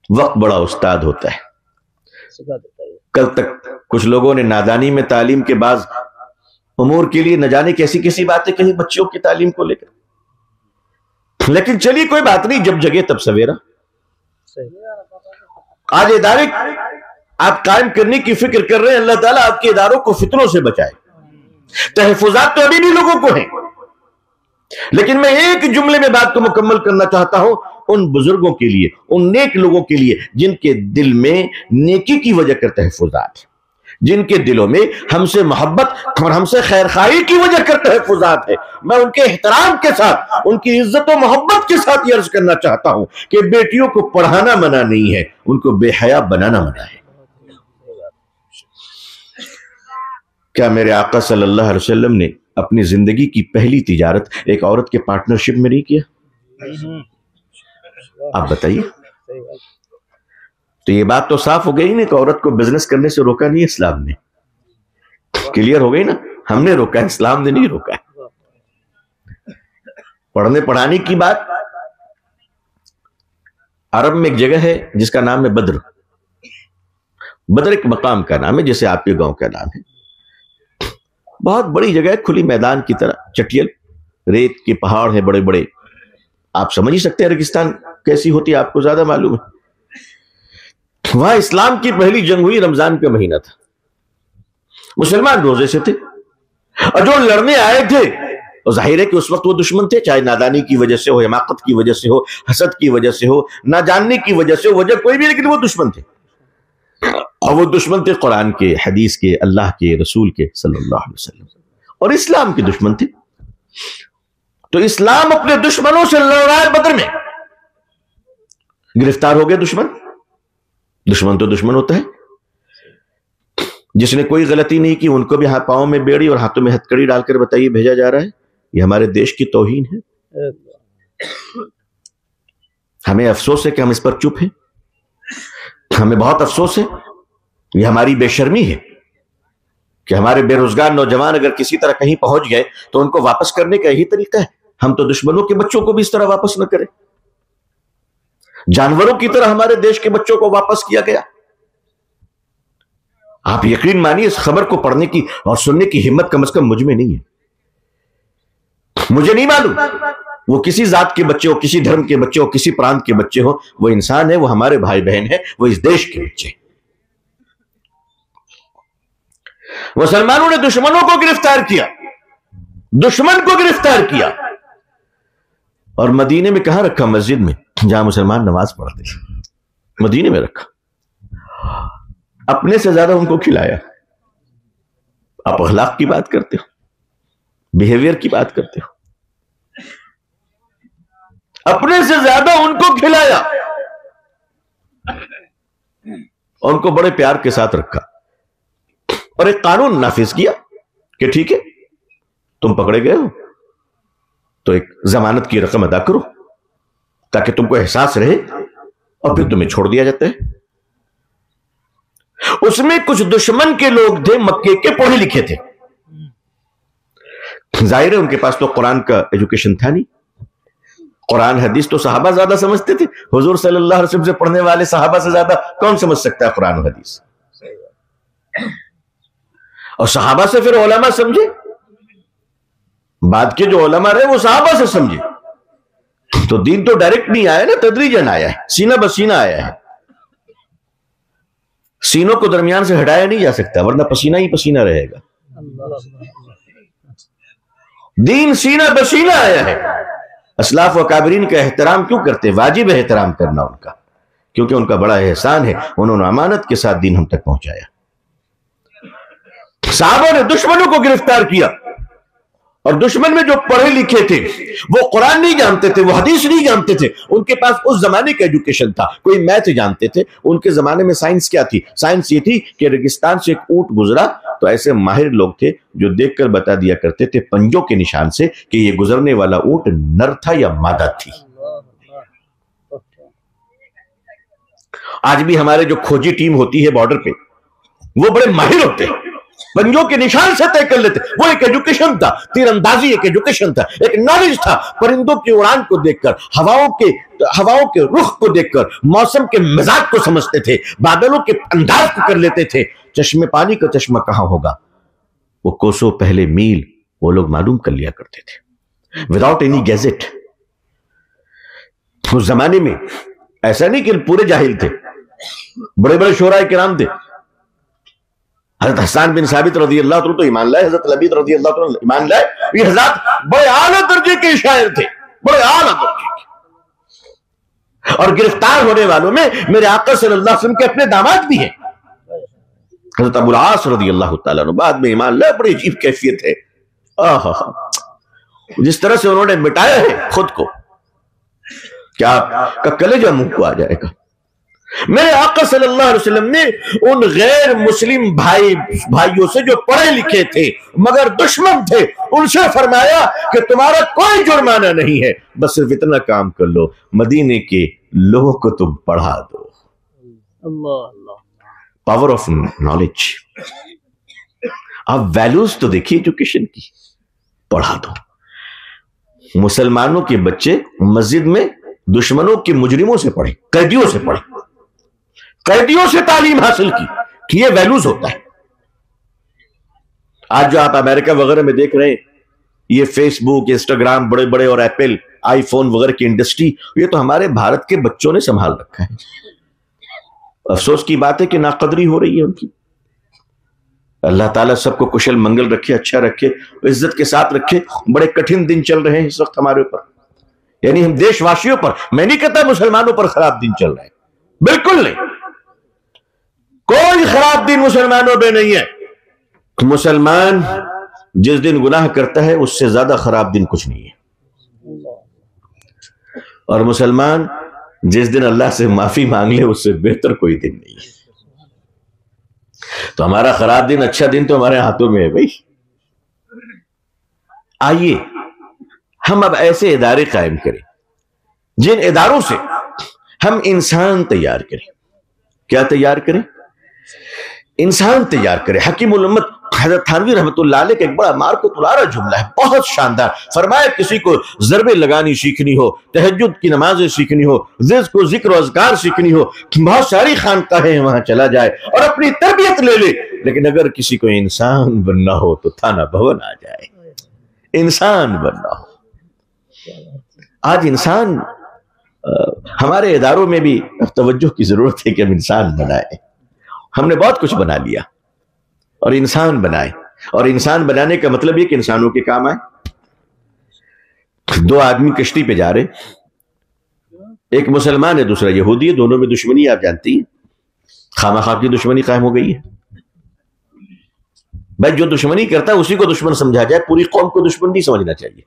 وقت بڑا استاد ہوتا ہے. کل تک کچھ لوگوں نے نادانی میں تعلیم کے بعض امور کے لیے نہ جانے کیسی کیسی باتیں کہیں بچوں کی تعلیم کو لے کر. لیکن چلیے کوئی بات نہیں، جب جگے تب سویرا. آج ادارے آپ قائم کرنے کی فکر کر رہے ہیں، اللہ تعالیٰ آپ کے اداروں کو فتنوں سے بچائے. تحفظات تو ابھی بھی لوگوں کو ہیں، لیکن میں ایک جملے میں بات کو مکمل کرنا چاہتا ہوں ان بزرگوں کے لیے، ان نیک لوگوں کے لیے جن کے دل میں نیکی کی وجہ کر تحفظات، جن کے دلوں میں ہم سے محبت اور ہم سے خیر خواہی کی وجہ کر تحفظات ہے. میں ان کے احترام کے ساتھ، ان کی عزت و محبت کے ساتھ یہ عرض کرنا چاہتا ہوں کہ بیٹیوں کو پڑھانا منع نہیں ہے، ان کو بے حیا بنانا منع ہے. کیا میرے آقا صلی اللہ علیہ وسلم نے اپنی زندگی کی پہلی تجارت ایک عورت کے پارٹنرشپ میں نہیں کیا؟ آپ بتائیے. تو یہ بات تو صاف ہو گئی نا کہ عورت کو بزنس کرنے سے روکا نہیں اسلام نے. کلیئر ہو گئی نا، ہم نے روکا ہے، اسلام نے نہیں روکا ہے. پڑھنے پڑھانے کی بات، عرب میں ایک جگہ ہے جس کا نام ہے بدر. بدر ایک مقام کا نام ہے جیسے آپ کے گاؤں کا نام ہے. بہت بڑی جگہ ہے، کھلی میدان کی طرح، چٹیل ریت کے پہاڑ ہیں بڑے بڑے. آپ سمجھ ہی سکتے ہیں ریگستان کیسی ہوتی ہے، آپ کو زیادہ معلوم ہے. وہاں اسلام کی پہلی جنگ ہوئی، رمضان کا مہینہ تھا. مسلمان روزے سے تھے، اور جو لڑنے آئے تھے ظاہر ہے کہ اس وقت وہ دشمن تھے، چاہے نادانی کی وجہ سے ہو، حماقت کی وجہ سے ہو، حسد کی وجہ سے ہو، نہ جاننے کی وجہ سے ہو، وجہ کوئی بھی، لیکن وہ دشمن تھے. اور وہ دشمن تھے قرآن کے، حدیث کے، اللہ کے رسول کے صلی اللہ علیہ وسلم، اور اسلام کے دشمن تھے. تو اسلام اپنے دشمنوں سے لڑ رہا ہے. بدر میں گرفتار ہو گئے دشمن. دشمن تو دشمن ہوتا ہے. جس نے کوئی غلطی نہیں کی ان کو بھی پاؤں میں بیڑی اور ہاتھوں میں ہتکڑی ڈال کر بتائیے بھیجا جا رہا ہے. یہ ہمارے دیش کی توہین ہے. ہمیں افسوس ہے کہ ہم اس پر چپ ہیں. ہمیں بہت افسوس ہے، یہ ہماری بے شرمی ہے کہ ہمارے بے روزگار نوجوان اگر کسی طرح کہیں پہنچ گئے تو ان کو واپس کرنے کا یہی طریقہ ہے. ہم تو دشمنوں کے بچوں کو بھی اس طرح واپس نہ کریں. جانوروں کی طرح ہمارے دیش کے بچوں کو واپس کیا گیا. آپ یقین مانیے اس خبر کو پڑھنے کی اور سننے کی ہمت کم از کم مجھ میں نہیں ہے. مجھے نہیں معلوم وہ کسی ذات کے بچے ہو, کسی دھرم کے بچے ہو, کسی پرانت کے بچے ہو, وہ انسان ہے, وہ ہمارے بھائی بہن ہے, وہ اس دیش کے بچے. مسلمانوں نے دشمنوں کو گرفتار کیا, دشمن کو گرفتار کیا, اور مدینے میں کہاں رکھا؟ مسجد میں جہاں مسلمان نماز پڑھتے, مدینے میں رکھا. اپنے سے زیادہ ان کو کھلایا. آپ اخلاق کی بات کرتے ہو, بیہیویئر کی بات کرتے ہو. اپنے سے زیادہ ان کو کھلایا, اور ان کو بڑے پیار کے ساتھ رکھا, اور ایک قانون نافذ کیا کہ ٹھیک ہے تم پکڑے گئے ہو تو ایک ضمانت کی رقم ادا کرو تاکہ تم کو احساس رہے, اور پھر تمہیں چھوڑ دیا جاتا ہے. اس میں کچھ دشمن کے لوگ تھے, مکے کے پڑھے لکھے تھے. ظاہر ہے ان کے پاس تو قرآن کا ایجوکیشن تھا نہیں. قرآن حدیث تو صحابہ زیادہ سمجھتے تھے. حضور صلی اللہ علیہ وسلم سے پڑھنے والے صحابہ سے زیادہ کون سمجھ سکتا ہے قرآن و حدیث؟ اور صحابہ سے پھر علماء سمجھے, بعد کے جو علماء رہے وہ صحابہ سے سمجھے. تو دین تو ڈائریکٹ نہیں آیا نا, تدریجاً آیا ہے, سینہ بسینہ آیا ہے. سینوں کو درمیان سے ہٹایا نہیں جا سکتا ورنہ پسینہ ہی پسینہ رہے گا. دین سینہ بسینہ آیا ہے. اسلاف و اکابرین کا احترام کیوں کرتے؟ واجب احترام کرنا ان کا, کیونکہ ان کا بڑا احسان ہے, انہوں نے امانت کے ساتھ دین ہم تک پہنچایا. صحابہ نے دشمنوں کو گرفتار کیا, اور دشمن میں جو پڑھے لکھے تھے وہ قرآن نہیں جانتے تھے, وہ حدیث نہیں جانتے تھے. ان کے پاس اس زمانے کا ایجوکیشن تھا, کوئی میتھ جانتے تھے. ان کے زمانے میں سائنس کیا تھی؟ سائنس یہ تھی کہ ریگستان سے ایک اونٹ گزرا تو ایسے ماہر لوگ تھے جو دیکھ کر بتا دیا کرتے تھے پنجوں کے نشان سے کہ یہ گزرنے والا اونٹ نر تھا یا مادہ تھی. آج بھی ہمارے جو کھوجی ٹیم ہوتی ہے بارڈر پہ, وہ بڑے ماہر ہوتے ہیں, پنجوں کے نشان سے طے کر لیتے. وہ ایک ایجوکیشن تھا, تیر اندازی ایک ایجوکیشن تھا, ایک نالج تھا. پرندوں کی اڑان کو دیکھ کر, ہواؤں کے رخ کو دیکھ کر موسم کے مزاج کو سمجھتے تھے, بادلوں کے انداز کو کر لیتے تھے. چشمے پانی کا چشمہ کہاں ہوگا, وہ کوسوں پہلے میل وہ لوگ معلوم کر لیا کرتے تھے وداؤٹ اینی گیزٹ. اس زمانے میں ایسا نہیں کہ پورے جاہل تھے, بڑے بڑے شعراء کرام تھے. حضرت حسان بن ثابت رضی اللہ عنہ تو ایمان لائے, حضرت لبید رضی اللہ عنہ ایمان لائے. یہ حضرات بڑے اعلیٰ درجے کے شاعر تھے, بڑے اعلیٰ درجے کے. اور گرفتار ہونے والوں میں میرے آقا صلی اللہ علیہ وسلم کے اپنے داماد بھی ہیں, حضرت ابو العاص رضی اللہ تعالیٰ عنہ. بعد میں ایمان لائے, بڑی عجیب کیفیت ہے. جس طرح سے انہوں نے مٹایا ہے خود کو, کیا آپ کا کلیجہ منہ کو آ جائے گا. میرے آقا صلی اللہ علیہ وسلم نے ان غیر مسلم بھائیوں سے جو پڑھے لکھے تھے مگر دشمن تھے, ان سے فرمایا کہ تمہارا کوئی جرمانہ نہیں ہے, بس صرف اتنا کام کر لو, مدینے کے لوگوں کو تم پڑھا دو. Power of knowledge. آپ ویلیوز تو دیکھیے ایجوکیشن کی, پڑھا دو. مسلمانوں کے بچے مسجد میں دشمنوں کے مجرموں سے پڑھے, قیدیوں سے پڑھے, قیدیوں سے تعلیم حاصل کی, کہ یہ ویلیوز ہوتا ہے. آج جو آپ امریکہ وغیرہ میں دیکھ رہے ہیں, یہ فیس بک, انسٹاگرام, بڑے بڑے اور ایپل, آئی فون وغیرہ کی انڈسٹری, یہ تو ہمارے بھارت کے بچوں نے سنبھال رکھا ہے. افسوس کی بات ہے کہ ناقدری ہو رہی ہے ان کی. اللہ تعالیٰ سب کو کشل منگل رکھے, اچھا رکھے, عزت کے ساتھ رکھے. بڑے کٹھن دن چل رہے ہیں اس وقت ہمارے اوپر, یعنی ہم دیش واسیوں پر, میں نہیں کہتا مسلمانوں پر خراب دن چل رہے ہیں, بالکل نہیں. کوئی خراب دن مسلمانوں پہ نہیں ہے. مسلمان جس دن گناہ کرتا ہے اس سے زیادہ خراب دن کچھ نہیں ہے, اور مسلمان جس دن اللہ سے معافی مانگ لے اس سے بہتر کوئی دن نہیں ہے. تو ہمارا خراب دن, اچھا دن تو ہمارے ہاتھوں میں ہے بھائی. آئیے ہم اب ایسے ادارے قائم کریں جن اداروں سے ہم انسان تیار کریں. کیا تیار کریں؟ انسان تیار کریں. حکیم الامت حضرت تھانوی رحمۃ اللہ علیہ کا ایک بڑا مارکت العارہ جملہ ہے، بہت شاندار. فرمایا کسی کو ضربیں لگانی سیکھنی ہو، تہجد کی نمازیں سیکھنی ہو، کو ذکر و اذکار سیکھنی ہو، بہت ساری خانقاہیں وہاں چلا جائے اور اپنی تربیت لے لے، لیکن اگر کسی کو انسان بننا ہو تو تھانہ بھون آ جائے. انسان بننا ہو. آج انسان ہمارے اداروں میں بھی توجہ کی ضرورت ہے کہ ہم انسان بنائیں. ہم نے بہت کچھ بنا لیا، اور انسان بنائے. اور انسان بنانے کا مطلب یہ کہ انسانوں کے کام آئے. دو آدمی کشتی پہ جا رہے، ایک مسلمان ہے دوسرا یہودی ہے، دونوں میں دشمنی آپ جانتی ہیں، خواہ کی دشمنی قائم ہو گئی ہے. بھائی جو دشمنی کرتا ہے اسی کو دشمن سمجھا جائے، پوری قوم کو دشمن نہیں سمجھنا چاہیے.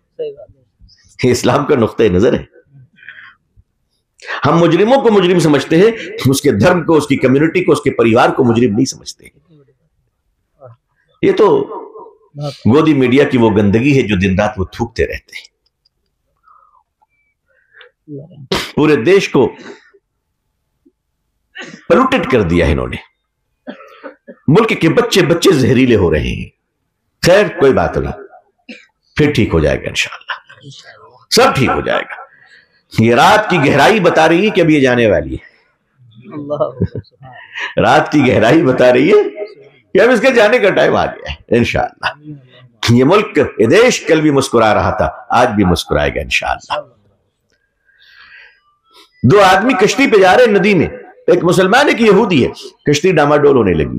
یہ اسلام کا نقطہ نظر ہے. ہم مجرموں کو مجرم سمجھتے ہیں، اس کے دھرم کو، اس کی کمیونٹی کو، اس کے پریوار کو مجرم نہیں سمجھتے. یہ تو گودی میڈیا کی وہ گندگی ہے جو دن رات وہ تھوکتے رہتے ہیں. پورے دیش کو پلوٹڈ کر دیا ہے انہوں نے. ملک کے بچے زہریلے ہو رہے ہیں. خیر کوئی بات نہیں، پھر ٹھیک ہو جائے گا انشاءاللہ، سب ٹھیک ہو جائے گا. یہ رات کی گہرائی بتا رہی ہے کہ اب یہ جانے والی ہے. رات کی گہرائی بتا رہی ہے کہ اب اس کے جانے کا ٹائم آ گیا ہے انشاءاللہ. یہ ملک، یہ دیش کل بھی مسکرا رہا تھا، آج بھی مسکرائے گا انشاءاللہ. دو آدمی کشتی پہ جا رہے ندی میں، ایک مسلمان ایک یہودی ہے. کشتی ڈاماڈول ہونے لگی،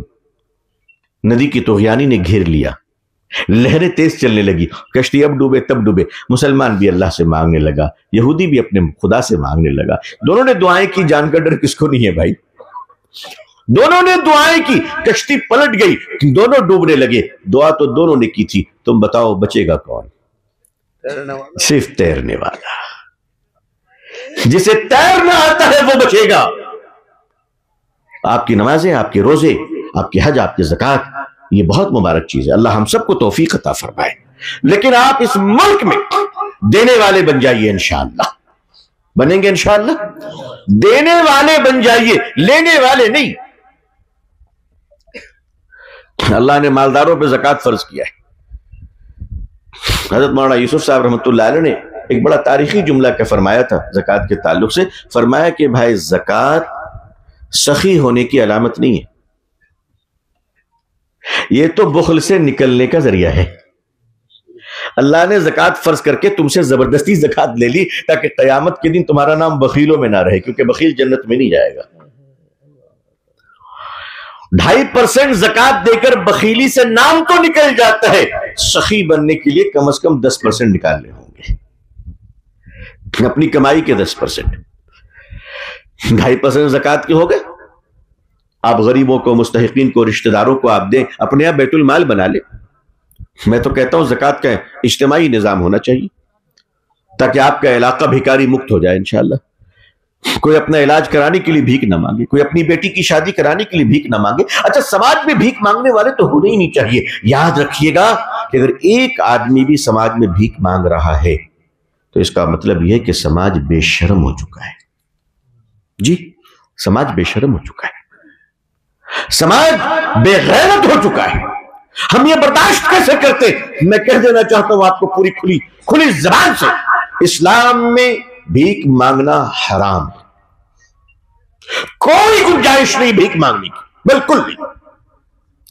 ندی کی طغیانی نے گھیر لیا، لہریں تیز چلنے لگی، کشتی اب ڈوبے تب ڈوبے. مسلمان بھی اللہ سے مانگنے لگا، یہودی بھی اپنے خدا سے مانگنے لگا. دونوں نے دعائیں کی. جان کا ڈر کس کو نہیں ہے بھائی؟ دونوں نے دعائیں کی، کشتی پلٹ گئی، دونوں ڈوبنے لگے. دعا تو دونوں نے کی تھی، تم بتاؤ بچے گا کون؟ صرف تیرنے والا. جسے تیرنا آتا ہے وہ بچے گا. آپ کی نمازیں، آپ کے روزے، آپ کی حج، آپ کی زکوٰۃ، یہ بہت مبارک چیز ہے. اللہ ہم سب کو توفیق عطا فرمائے. لیکن آپ اس ملک میں دینے والے بن جائیے انشاءاللہ. بنیں گے انشاءاللہ؟ دینے والے بن جائیے، لینے والے نہیں. اللہ نے مالداروں پہ زکوٰۃ فرض کیا ہے. حضرت مولانا یوسف صاحب رحمۃ اللہ علیہ نے ایک بڑا تاریخی جملہ کا فرمایا تھا زکوٰۃ کے تعلق سے. فرمایا کہ بھائی زکوٰۃ سخی ہونے کی علامت نہیں ہے، یہ تو بخل سے نکلنے کا ذریعہ ہے. اللہ نے زکوٰۃ فرض کر کے تم سے زبردستی زکوٰۃ لے لی تاکہ قیامت کے دن تمہارا نام بخیلوں میں نہ رہے، کیونکہ بخیل جنت میں نہیں جائے گا. 2.5% زکوٰۃ دے کر بخیلی سے نام تو نکل جاتا ہے، سخی بننے کے لیے کم از کم 10% نکالنے ہوں گے، اپنی کمائی کے 10%. 2.5% زکوٰۃ کے ہو گئے. آپ غریبوں کو، مستحقین کو، رشتہ داروں کو آپ دیں، اپنے آپ بیت المال بنا لیں. میں تو کہتا ہوں زکوٰۃ کا اجتماعی نظام ہونا چاہیے تاکہ آپ کا علاقہ بھکاری مکت ہو جائے انشاءاللہ. کوئی اپنا علاج کرانے کے لیے بھیک نہ مانگے، کوئی اپنی بیٹی کی شادی کرانے کے لیے بھیک نہ مانگے. اچھا سماج میں بھیک مانگنے والے تو ہونے ہی نہیں چاہیے. یاد رکھیے گا کہ اگر ایک آدمی بھی سماج میں بھیک مانگ رہا ہے تو اس کا مطلب یہ ہے کہ سماج بے شرم ہو چکا ہے. جی سماج بے شرم ہو چکا ہے، سماج بے غیرت ہو چکا ہے. ہم یہ برداشت کیسے کرتے؟ میں کہہ دینا چاہتا ہوں آپ کو پوری کھلی زبان سے، اسلام میں بھیک مانگنا حرام ہے. کوئی گنجائش نہیں بھیک مانگنے کی، بالکل نہیں،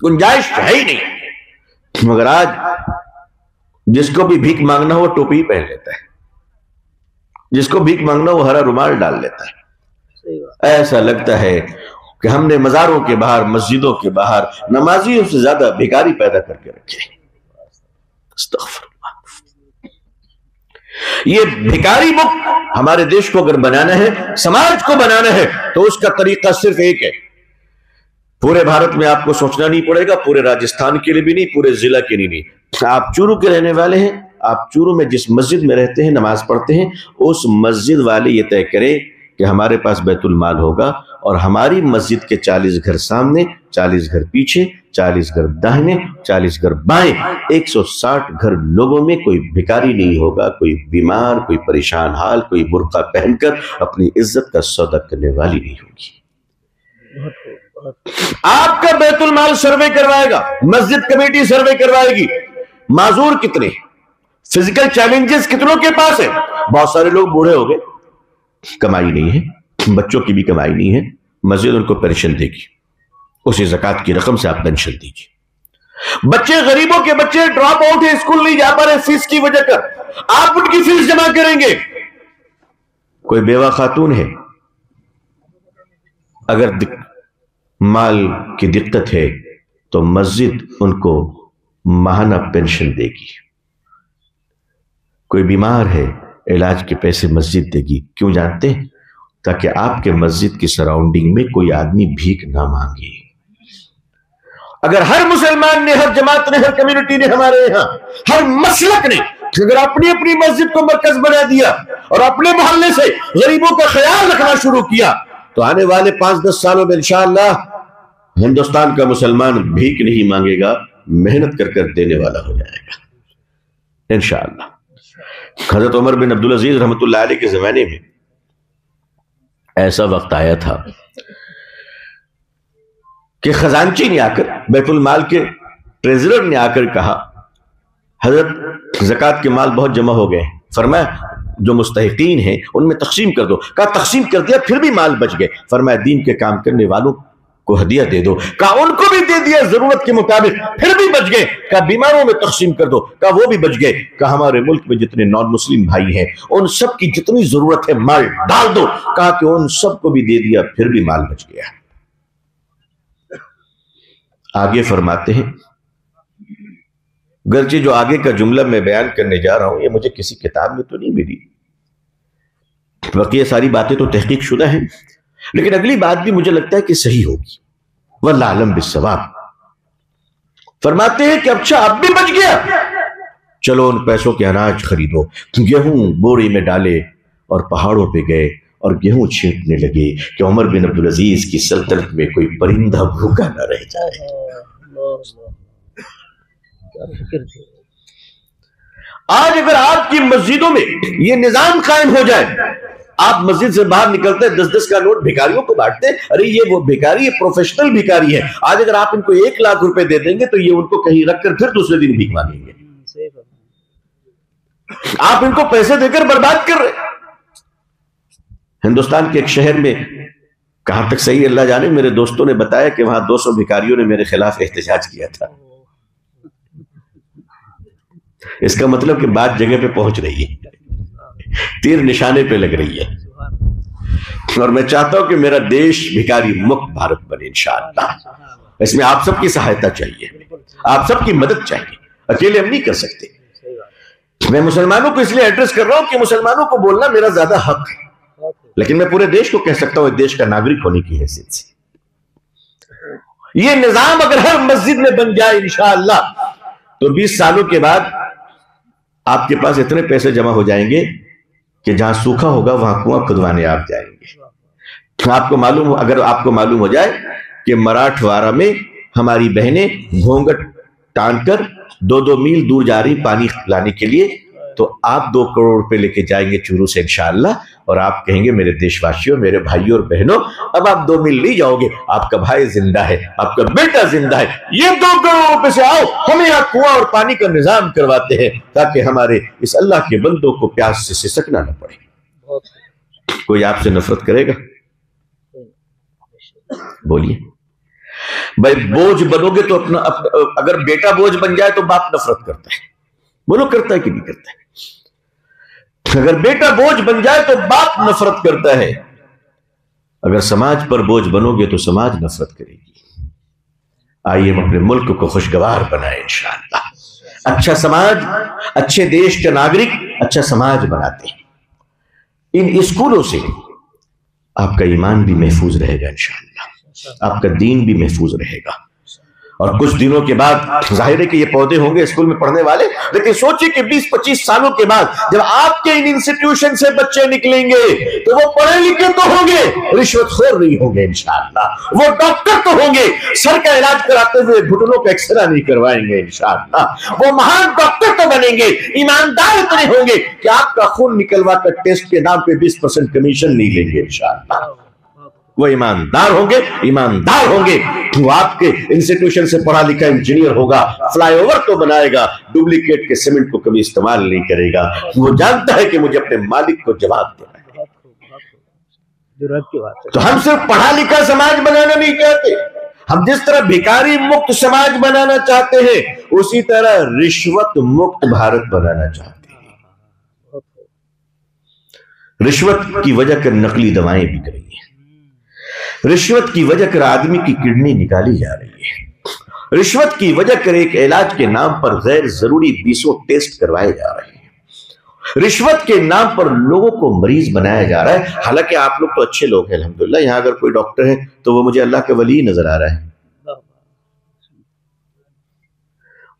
گنجائش ہے ہی نہیں. مگر آج جس کو بھی بھیک مانگنا ہو ٹوپی پہن لیتا ہے، جس کو بھیک مانگنا ہو ہرا رومال ڈال لیتا ہے. ایسا لگتا ہے کہ ہم نے مزاروں کے باہر، مسجدوں کے باہر نمازیوں سے زیادہ بھیکاری پیدا کر کے رکھے. استغفر اللہ. یہ بھیکاری مکت ہمارے دیش کو اگر بنانا ہے، سماج کو بنانا ہے، تو اس کا طریقہ صرف ایک ہے. پورے بھارت میں آپ کو سوچنا نہیں پڑے گا، پورے راجستھان کے لیے بھی نہیں، پورے ضلع کے لیے نہیں. آپ چورو کے رہنے والے ہیں، آپ چورو میں جس مسجد میں رہتے ہیں، نماز پڑھتے ہیں، اس مسجد والے یہ طے کریں کہ ہمارے پاس بیت المال ہوگا اور ہماری مسجد کے 40 گھر سامنے، 40 گھر پیچھے، 40 گھر داہنے، 40 گھر بائیں، 160 گھر لوگوں میں کوئی بھکاری نہیں ہوگا، کوئی بیمار، کوئی پریشان حال، کوئی برقع پہن کر اپنی عزت کا سودا کرنے والی نہیں ہوگی. آپ کا بیت المال سروے کروائے گا، مسجد کمیٹی سروے کروائے گی، معذور کتنے، فزیکل چیلنجز کتنوں کے پاس ہے. بہت سارے لوگ بوڑھے ہو گئے، کمائی نہیں ہے، بچوں کی بھی کمائی نہیں ہے، مسجد ان کو پینشن دے گی، اسی زکوٰۃ کی رقم سے آپ پینشن دیجیے. بچے غریبوں کے بچے ڈراپ آؤٹ ہے، اسکول نہیں جا پا رہے فیس کی وجہ کر، آپ ان کی فیس جمع کریں گے. کوئی بیوہ خاتون ہے، اگر مال کی دقت ہے تو مسجد ان کو ماہانہ پینشن دے گی. کوئی بیمار ہے، علاج کے پیسے مسجد دے گی. کیوں جانتے ہیں؟ تاکہ آپ کے مسجد کی سراؤنڈنگ میں کوئی آدمی بھیک نہ مانگے. اگر ہر مسلمان نے، ہر جماعت نے، ہر کمیونٹی نے، ہمارے یہاں ہر مسلک نے اگر اپنی اپنی مسجد کو مرکز بنا دیا اور اپنے محلے سے غریبوں کا خیال رکھنا شروع کیا تو آنے والے 5-10 سالوں میں انشاءاللہ ہندوستان کا مسلمان بھیک نہیں مانگے گا، محنت کر کر دینے والا ہو جائے گا انشاءاللہ. حضرت عمر بن عبدالعزیز رحمۃ اللہ علیہ کے زمانے میں ایسا وقت آیا تھا کہ خزانچی نے آ کر، بیت المال کے ٹریزرر نے آ کر کہا حضرت زکوٰۃ کے مال بہت جمع ہو گئے. فرمایا جو مستحقین ہیں ان میں تقسیم کر دو. کہا تقسیم کر دیا پھر بھی مال بچ گئے. فرمایا دین کے کام کرنے والوں کو ہدیہ دے دو. کہا ان کو بھی دے دیا ضرورت کے مطابق، پھر بھی بچ گئے. کہا بیماروں میں تقسیم کر دو. کہا وہ بھی بچ گئے. کہا ہمارے ملک میں جتنے نان مسلم بھائی ہیں ان سب کی جتنی ضرورت ہے مال ڈال دو. کہا کہ ان سب کو بھی دے دیا پھر بھی مال بچ گیا. آگے فرماتے ہیں، گرچہ جو آگے کا جملہ میں بیان کرنے جا رہا ہوں یہ مجھے کسی کتاب میں تو نہیں ملی، باقی یہ ساری باتیں تو تحقیق شدہ ہیں، لیکن اگلی بات بھی مجھے لگتا ہے کہ صحیح ہوگی. واللہ اعلم بالصواب. فرماتے ہیں کہ اچھا اب بھی بچ گیا، چلو ان پیسوں کے اناج خریدو. گیہوں بوری میں ڈالے اور پہاڑوں پہ گئے اور گیہوں چھینٹنے لگے کہ عمر بن عبدالعزیز کی سلطنت میں کوئی پرندہ بھوکا نہ رہ جائے. آج اگر آپ کی مسجدوں میں یہ نظام قائم ہو جائے، آپ مسجد سے باہر نکلتے 10-10 کا نوٹ بھکاریوں کو بانٹتے، ارے یہ وہ بھکاری، یہ پروفیشنل بھکاری ہے. آج اگر آپ ان کو 1 لاکھ روپے دے دیں گے تو یہ ان کو کہیں رکھ کر پھر دوسرے دن بھیک مانگیں گے. آپ ان کو پیسے دے کر برباد کر رہے. ہندوستان کے ایک شہر میں، کہاں تک صحیح اللہ جانے، میرے دوستوں نے بتایا کہ وہاں 200 بھکاریوں نے میرے خلاف احتجاج کیا تھا. اس کا مطلب کہ بات جگہ پہ پہنچ رہی ہے، تیر نشانے پہ لگ رہی ہے. اور میں چاہتا ہوں کہ میرا دیش بھکاری مکت بھارت بنے انشاءاللہ. اس میں آپ سب کی سہایتا چاہیے، آپ سب کی مدد چاہیے، اکیلے ہم نہیں کر سکتے. میں مسلمانوں کو اس لیے ایڈریس کر رہا ہوں کہ مسلمانوں کو بولنا میرا زیادہ حق ہے، لیکن میں پورے دیش کو کہہ سکتا ہوں ایک دیش کا ناگرک ہونے کی حیثیت سے. یہ نظام اگر ہر مسجد میں بن جائے انشاءاللہ تو 20 سالوں کے بعد آپ کے پاس اتنے پیسے جمع ہو جائیں گے کہ جہاں سوکھا ہوگا وہاں کنواں کھدوانے آپ جائیں گے. آپ کو معلوم ہو، اگر آپ کو معلوم ہو جائے کہ مراٹھوارہ میں ہماری بہنیں گھونگھٹ ٹان کر 2-2 میل دور جا رہی پانی لانے کے لیے، تو آپ 2 کروڑ روپے لے کے جائیں گے چورو سے انشاءاللہ، اور آپ کہیں گے میرے دیش واسیوں، میرے بھائیوں اور بہنوں، اب آپ 2 میل نہیں جاؤ گے، آپ کا بھائی زندہ ہے، آپ کا بیٹا زندہ ہے، یہ 2 کروڑ روپے سے آؤ، ہمیں یہاں کنواں اور پانی کا نظام کرواتے ہیں تاکہ ہمارے اس اللہ کے بندوں کو پیاس سے سسکنا نہ پڑے. کوئی آپ سے نفرت کرے گا؟ بولیے بھائی. بوجھ بنو گے تو اپنا اگر بیٹا بوجھ بن جائے تو باپ نفرت کرتا ہے، بولو کرتا ہے کہ نہیں کرتا ہے؟ اگر بیٹا بوجھ بن جائے تو باپ نفرت کرتا ہے. اگر سماج پر بوجھ بنو گے تو سماج نفرت کرے گی. آئیے ہم اپنے ملک کو خوشگوار بنائیں انشاءاللہ. اچھا سماج، اچھے دیش کا ناگرک اچھا سماج بناتے ہیں. ان اسکولوں سے آپ کا ایمان بھی محفوظ رہے گا انشاءاللہ، آپ کا دین بھی محفوظ رہے گا. اور کچھ دنوں کے بعد ظاہر ہے کہ یہ پودے ہوں گے اسکول میں پڑھنے والے، لیکن سوچئے کہ 20-25 سالوں کے بعد جب آپ کے ان انسٹیٹیوشن سے بچے نکلیں گے تو وہ پڑھے لکھے تو ہوں گے، رشوت خور نہیں ہوں گے انشاءاللہ. وہ ڈاکٹر تو ہوں گے، سر کا علاج کراتے ہوئے گھٹنوں کا ایکسرا نہیں کروائیں گے انشاءاللہ. وہ مہان ڈاکٹر تو بنیں گے، ایماندار اتنے ہوں گے کہ آپ کا خون نکلوا کر ٹیسٹ کے نام پہ 20% کمیشن نہیں لیں گے انشاءاللہ. وہ ایماندار ہوں گے. وہ آپ کے انسٹیٹیوشن سے پڑھا لکھا انجینئر ہوگا, فلائی اوور تو بنائے گا, ڈپلیکیٹ کے سیمنٹ کو کبھی استعمال نہیں کرے گا. وہ جانتا ہے کہ مجھے اپنے مالک کو جواب دینا ہے. تو ہم صرف پڑھا لکھا سماج بنانا نہیں چاہتے, ہم جس طرح بھیکاری مکت سماج بنانا چاہتے ہیں اسی طرح رشوت مکت بھارت بنانا چاہتے ہیں. رشوت کی وجہ کر نقلی دوائیں بک رہی ہیں, رشوت کی وجہ کر آدمی کی کڈنی نکالی جا رہی ہے, رشوت کی وجہ کر ایک علاج کے نام پر غیر ضروری 20 ٹیسٹ کروائے جا رہے ہیں, رشوت کے نام پر لوگوں کو مریض بنایا جا رہا ہے. حالانکہ آپ لوگ تو اچھے لوگ ہیں الحمدللہ, یہاں اگر کوئی ڈاکٹر ہے تو وہ مجھے اللہ کا ولی نظر آ رہا ہے.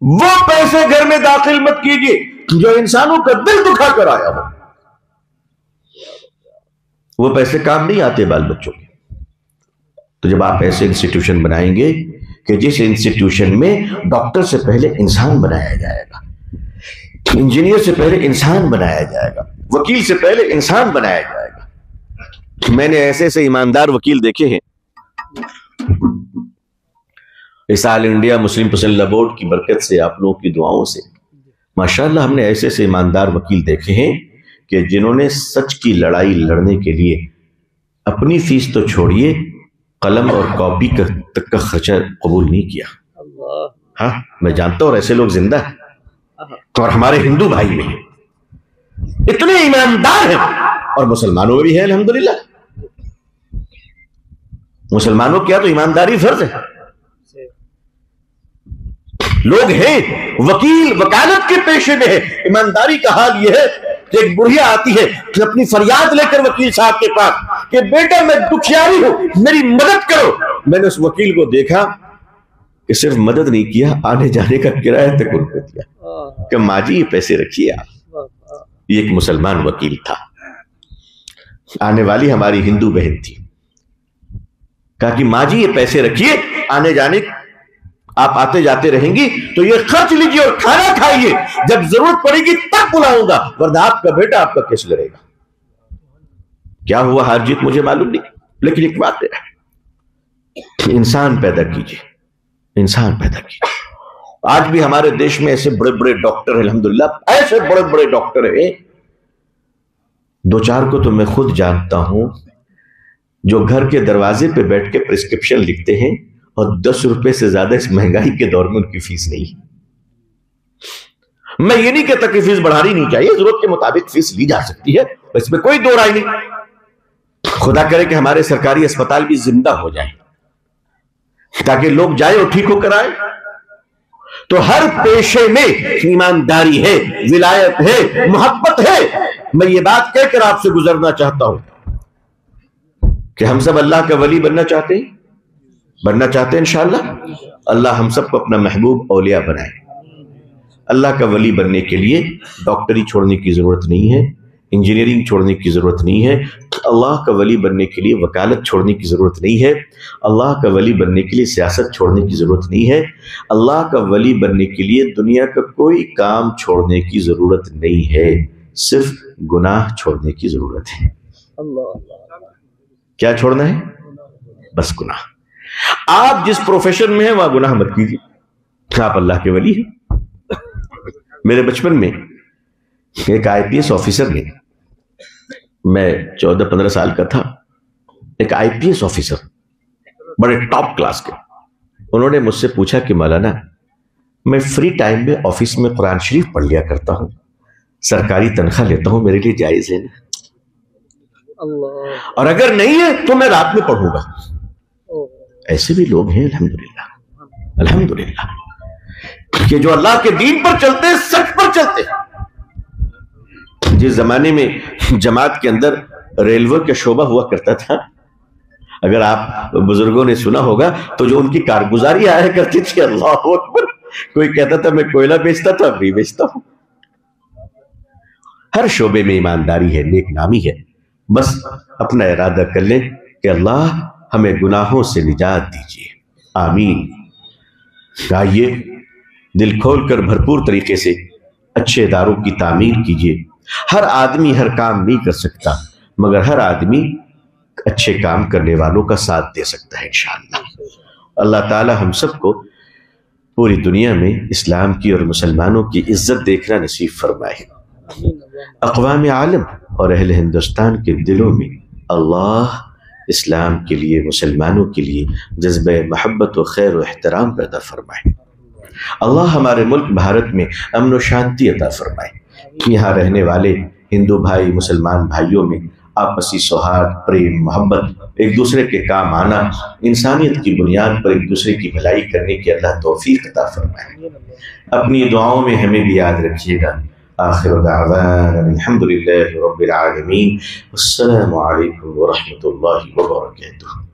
وہ پیسے گھر میں داخل مت کیجئے جو انسانوں کا دل دکھا کر آیا ہو. وہ پیسے کام نہیں آتے بال بچوں کے. تو جب آپ ایسے انسٹیٹیوشن بنائیں گے کہ جس انسٹیٹیوشن میں ڈاکٹر سے پہلے انسان بنایا جائے گا, انجینئر سے پہلے انسان بنایا جائے گا, وکیل سے پہلے انسان بنایا جائے گا. میں نے ایسے ایسے ایماندار وکیل دیکھے ہیں. اس آل انڈیا مسلم پسند لا بورڈ کی برکت سے, آپ لوگوں کی دعاؤں سے ماشاءاللہ ہم نے ایسے ایسے ایماندار وکیل دیکھے ہیں کہ جنہوں نے سچ کی لڑائی لڑنے کے لیے اپنی فیس تو چھوڑیے, قلم اور کاپی تک کا خرچہ قبول نہیں کیا. ہاں میں جانتا ہوں اور ایسے لوگ زندہ ہیں اور ہمارے ہندو بھائی میں اتنے ایماندار ہیں, اور مسلمانوں میں بھی ہیں الحمدللہ. مسلمانوں کیا تو ایمانداری فرض ہے. لوگ ہیں وکیل وکالت کے پیشے میں ہے. ایمانداری کا حال یہ ہے کہ ایک بڑھیا آتی ہے کہ اپنی فریاد لے کر وکیل صاحب کے پاس کہ بیٹا میں دکھیاری ہوں, میری مدد کرو. میں نے اس وکیل کو دیکھا کہ صرف مدد نہیں کیا, آنے جانے کا کرایہ تک ان کو دیا کہ ماں جی یہ پیسے رکھیے آپ. یہ ایک مسلمان وکیل تھا, آنے والی ہماری ہندو بہن تھی, کہا کہ ماں جی یہ پیسے رکھیے, آنے جانے آپ آتے جاتے رہیں گی تو یہ خرچ لیجیے اور کھانا کھائیے, جب ضرورت پڑے گی تب بلاؤں گا, ورنہ آپ کا بیٹا آپ کا کیس لڑے گا. کیا ہوا ہار جیت مجھے معلوم نہیں, لیکن ایک بات ہے, انسان پیدا کیجیے, انسان پیدا کیجیے. آج بھی ہمارے دیش میں ایسے بڑے بڑے ڈاکٹر ہیں الحمدللہ, ایسے بڑے بڑے ڈاکٹر ہیں, 2-4 کو تو میں خود جانتا ہوں جو گھر کے دروازے پہ بیٹھ کے پرسکرپشن لکھتے ہیں, اور 10 روپے سے زیادہ اس مہنگائی کے دور میں ان کی فیس نہیں. میں یہ نہیں کہتا کہ فیس بڑھانی نہیں چاہیے, ضرورت کے مطابق فیس لی جا سکتی ہے, اس میں کوئی دو رائے نہیں. خدا کرے کہ ہمارے سرکاری اسپتال بھی زندہ ہو جائیں تاکہ لوگ جائیں اور ٹھیک ہو کر آئیں. تو ہر پیشے میں ایمانداری ہے, ولایت ہے, محبت ہے. میں یہ بات کہہ کر آپ سے گزرنا چاہتا ہوں کہ ہم سب اللہ کا ولی بننا چاہتے ہیں انشاءاللہ. اللہ ہم سب کو اپنا محبوب اولیاء بنائے. اللہ کا ولی بننے کے لیے ڈاکٹری چھوڑنے کی ضرورت نہیں ہے, انجینئرنگ چھوڑنے کی ضرورت نہیں ہے. اللہ کا ولی بننے کے لیے وکالت چھوڑنے کی ضرورت نہیں ہے. اللہ کا ولی بننے کے لیے سیاست چھوڑنے کی ضرورت نہیں ہے. اللہ کا ولی بننے کے لیے دنیا کا کوئی کام چھوڑنے کی ضرورت نہیں ہے, صرف گناہ چھوڑنے کی ضرورت ہے. کیا چھوڑنا ہے؟ بس گناہ. آپ جس پروفیشن میں ہیں وہاں گناہ مت کیجیے, آپ اللہ کے ولی ہیں. میرے بچپن میں ایک IPS آفیسر نے, میں 14-15 سال کا تھا, ایک IPS آفیسر بڑے ٹاپ کلاس کے, انہوں نے مجھ سے پوچھا کہ مولانا میں فری ٹائم میں آفس میں قرآن شریف پڑھ لیا کرتا ہوں, سرکاری تنخواہ لیتا ہوں, میرے لیے جائز ہے نا؟ اور اگر نہیں ہے تو میں رات میں پڑھوں گا. ایسے بھی لوگ ہیں الحمدللہ کہ جو اللہ کے دین پر چلتے ہیں, سچ پر چلتے ہیں. جس زمانے میں جماعت کے اندر ریلوے کا شعبہ ہوا کرتا تھا, اگر آپ بزرگوں نے سنا ہوگا تو جو ان کی کارگزاری آیا کرتی تھی, اللہ اکبر, کوئی کہتا تھا میں کوئلہ بیچتا تھا, ابھی بیچتا ہوں. ہر شعبے میں ایمانداری ہے, نیک نامی ہے. بس اپنا ارادہ کر لیں کہ اللہ ہمیں گناہوں سے نجات دیجیے, آمین. آئیے دل کھول کر بھرپور طریقے سے اچھے اداروں کی تعمیر کیجیے. ہر آدمی ہر کام نہیں کر سکتا, مگر ہر آدمی اچھے کام کرنے والوں کا ساتھ دے سکتا ہے انشاءاللہ۔ اللہ تعالی ہم سب کو پوری دنیا میں اسلام کی اور مسلمانوں کی عزت دیکھنا نصیب فرمائے۔ اقوام عالم اور اہل ہندوستان کے دلوں میں اللہ اسلام کے لیے، مسلمانوں کے لیے جذبہ محبت و خیر و احترام پیدا فرمائے۔ اللہ ہمارے ملک بھارت میں امن و شانتی عطا فرمائے۔ یہاں رہنے والے ہندو بھائی مسلمان بھائیوں میں آپسی سوہاد، پریم، محبت، ایک دوسرے کے کام آنا، انسانیت کی بنیاد پر ایک دوسرے کی بھلائی کرنے کی اللہ توفیق عطا فرمائے۔ اپنی دعاؤں میں ہمیں بھی یاد رکھیے گا۔ آخر دعوانا الحمدللہ رب العالمین، السلام علیکم ورحمۃ اللہ وبرکاتہ۔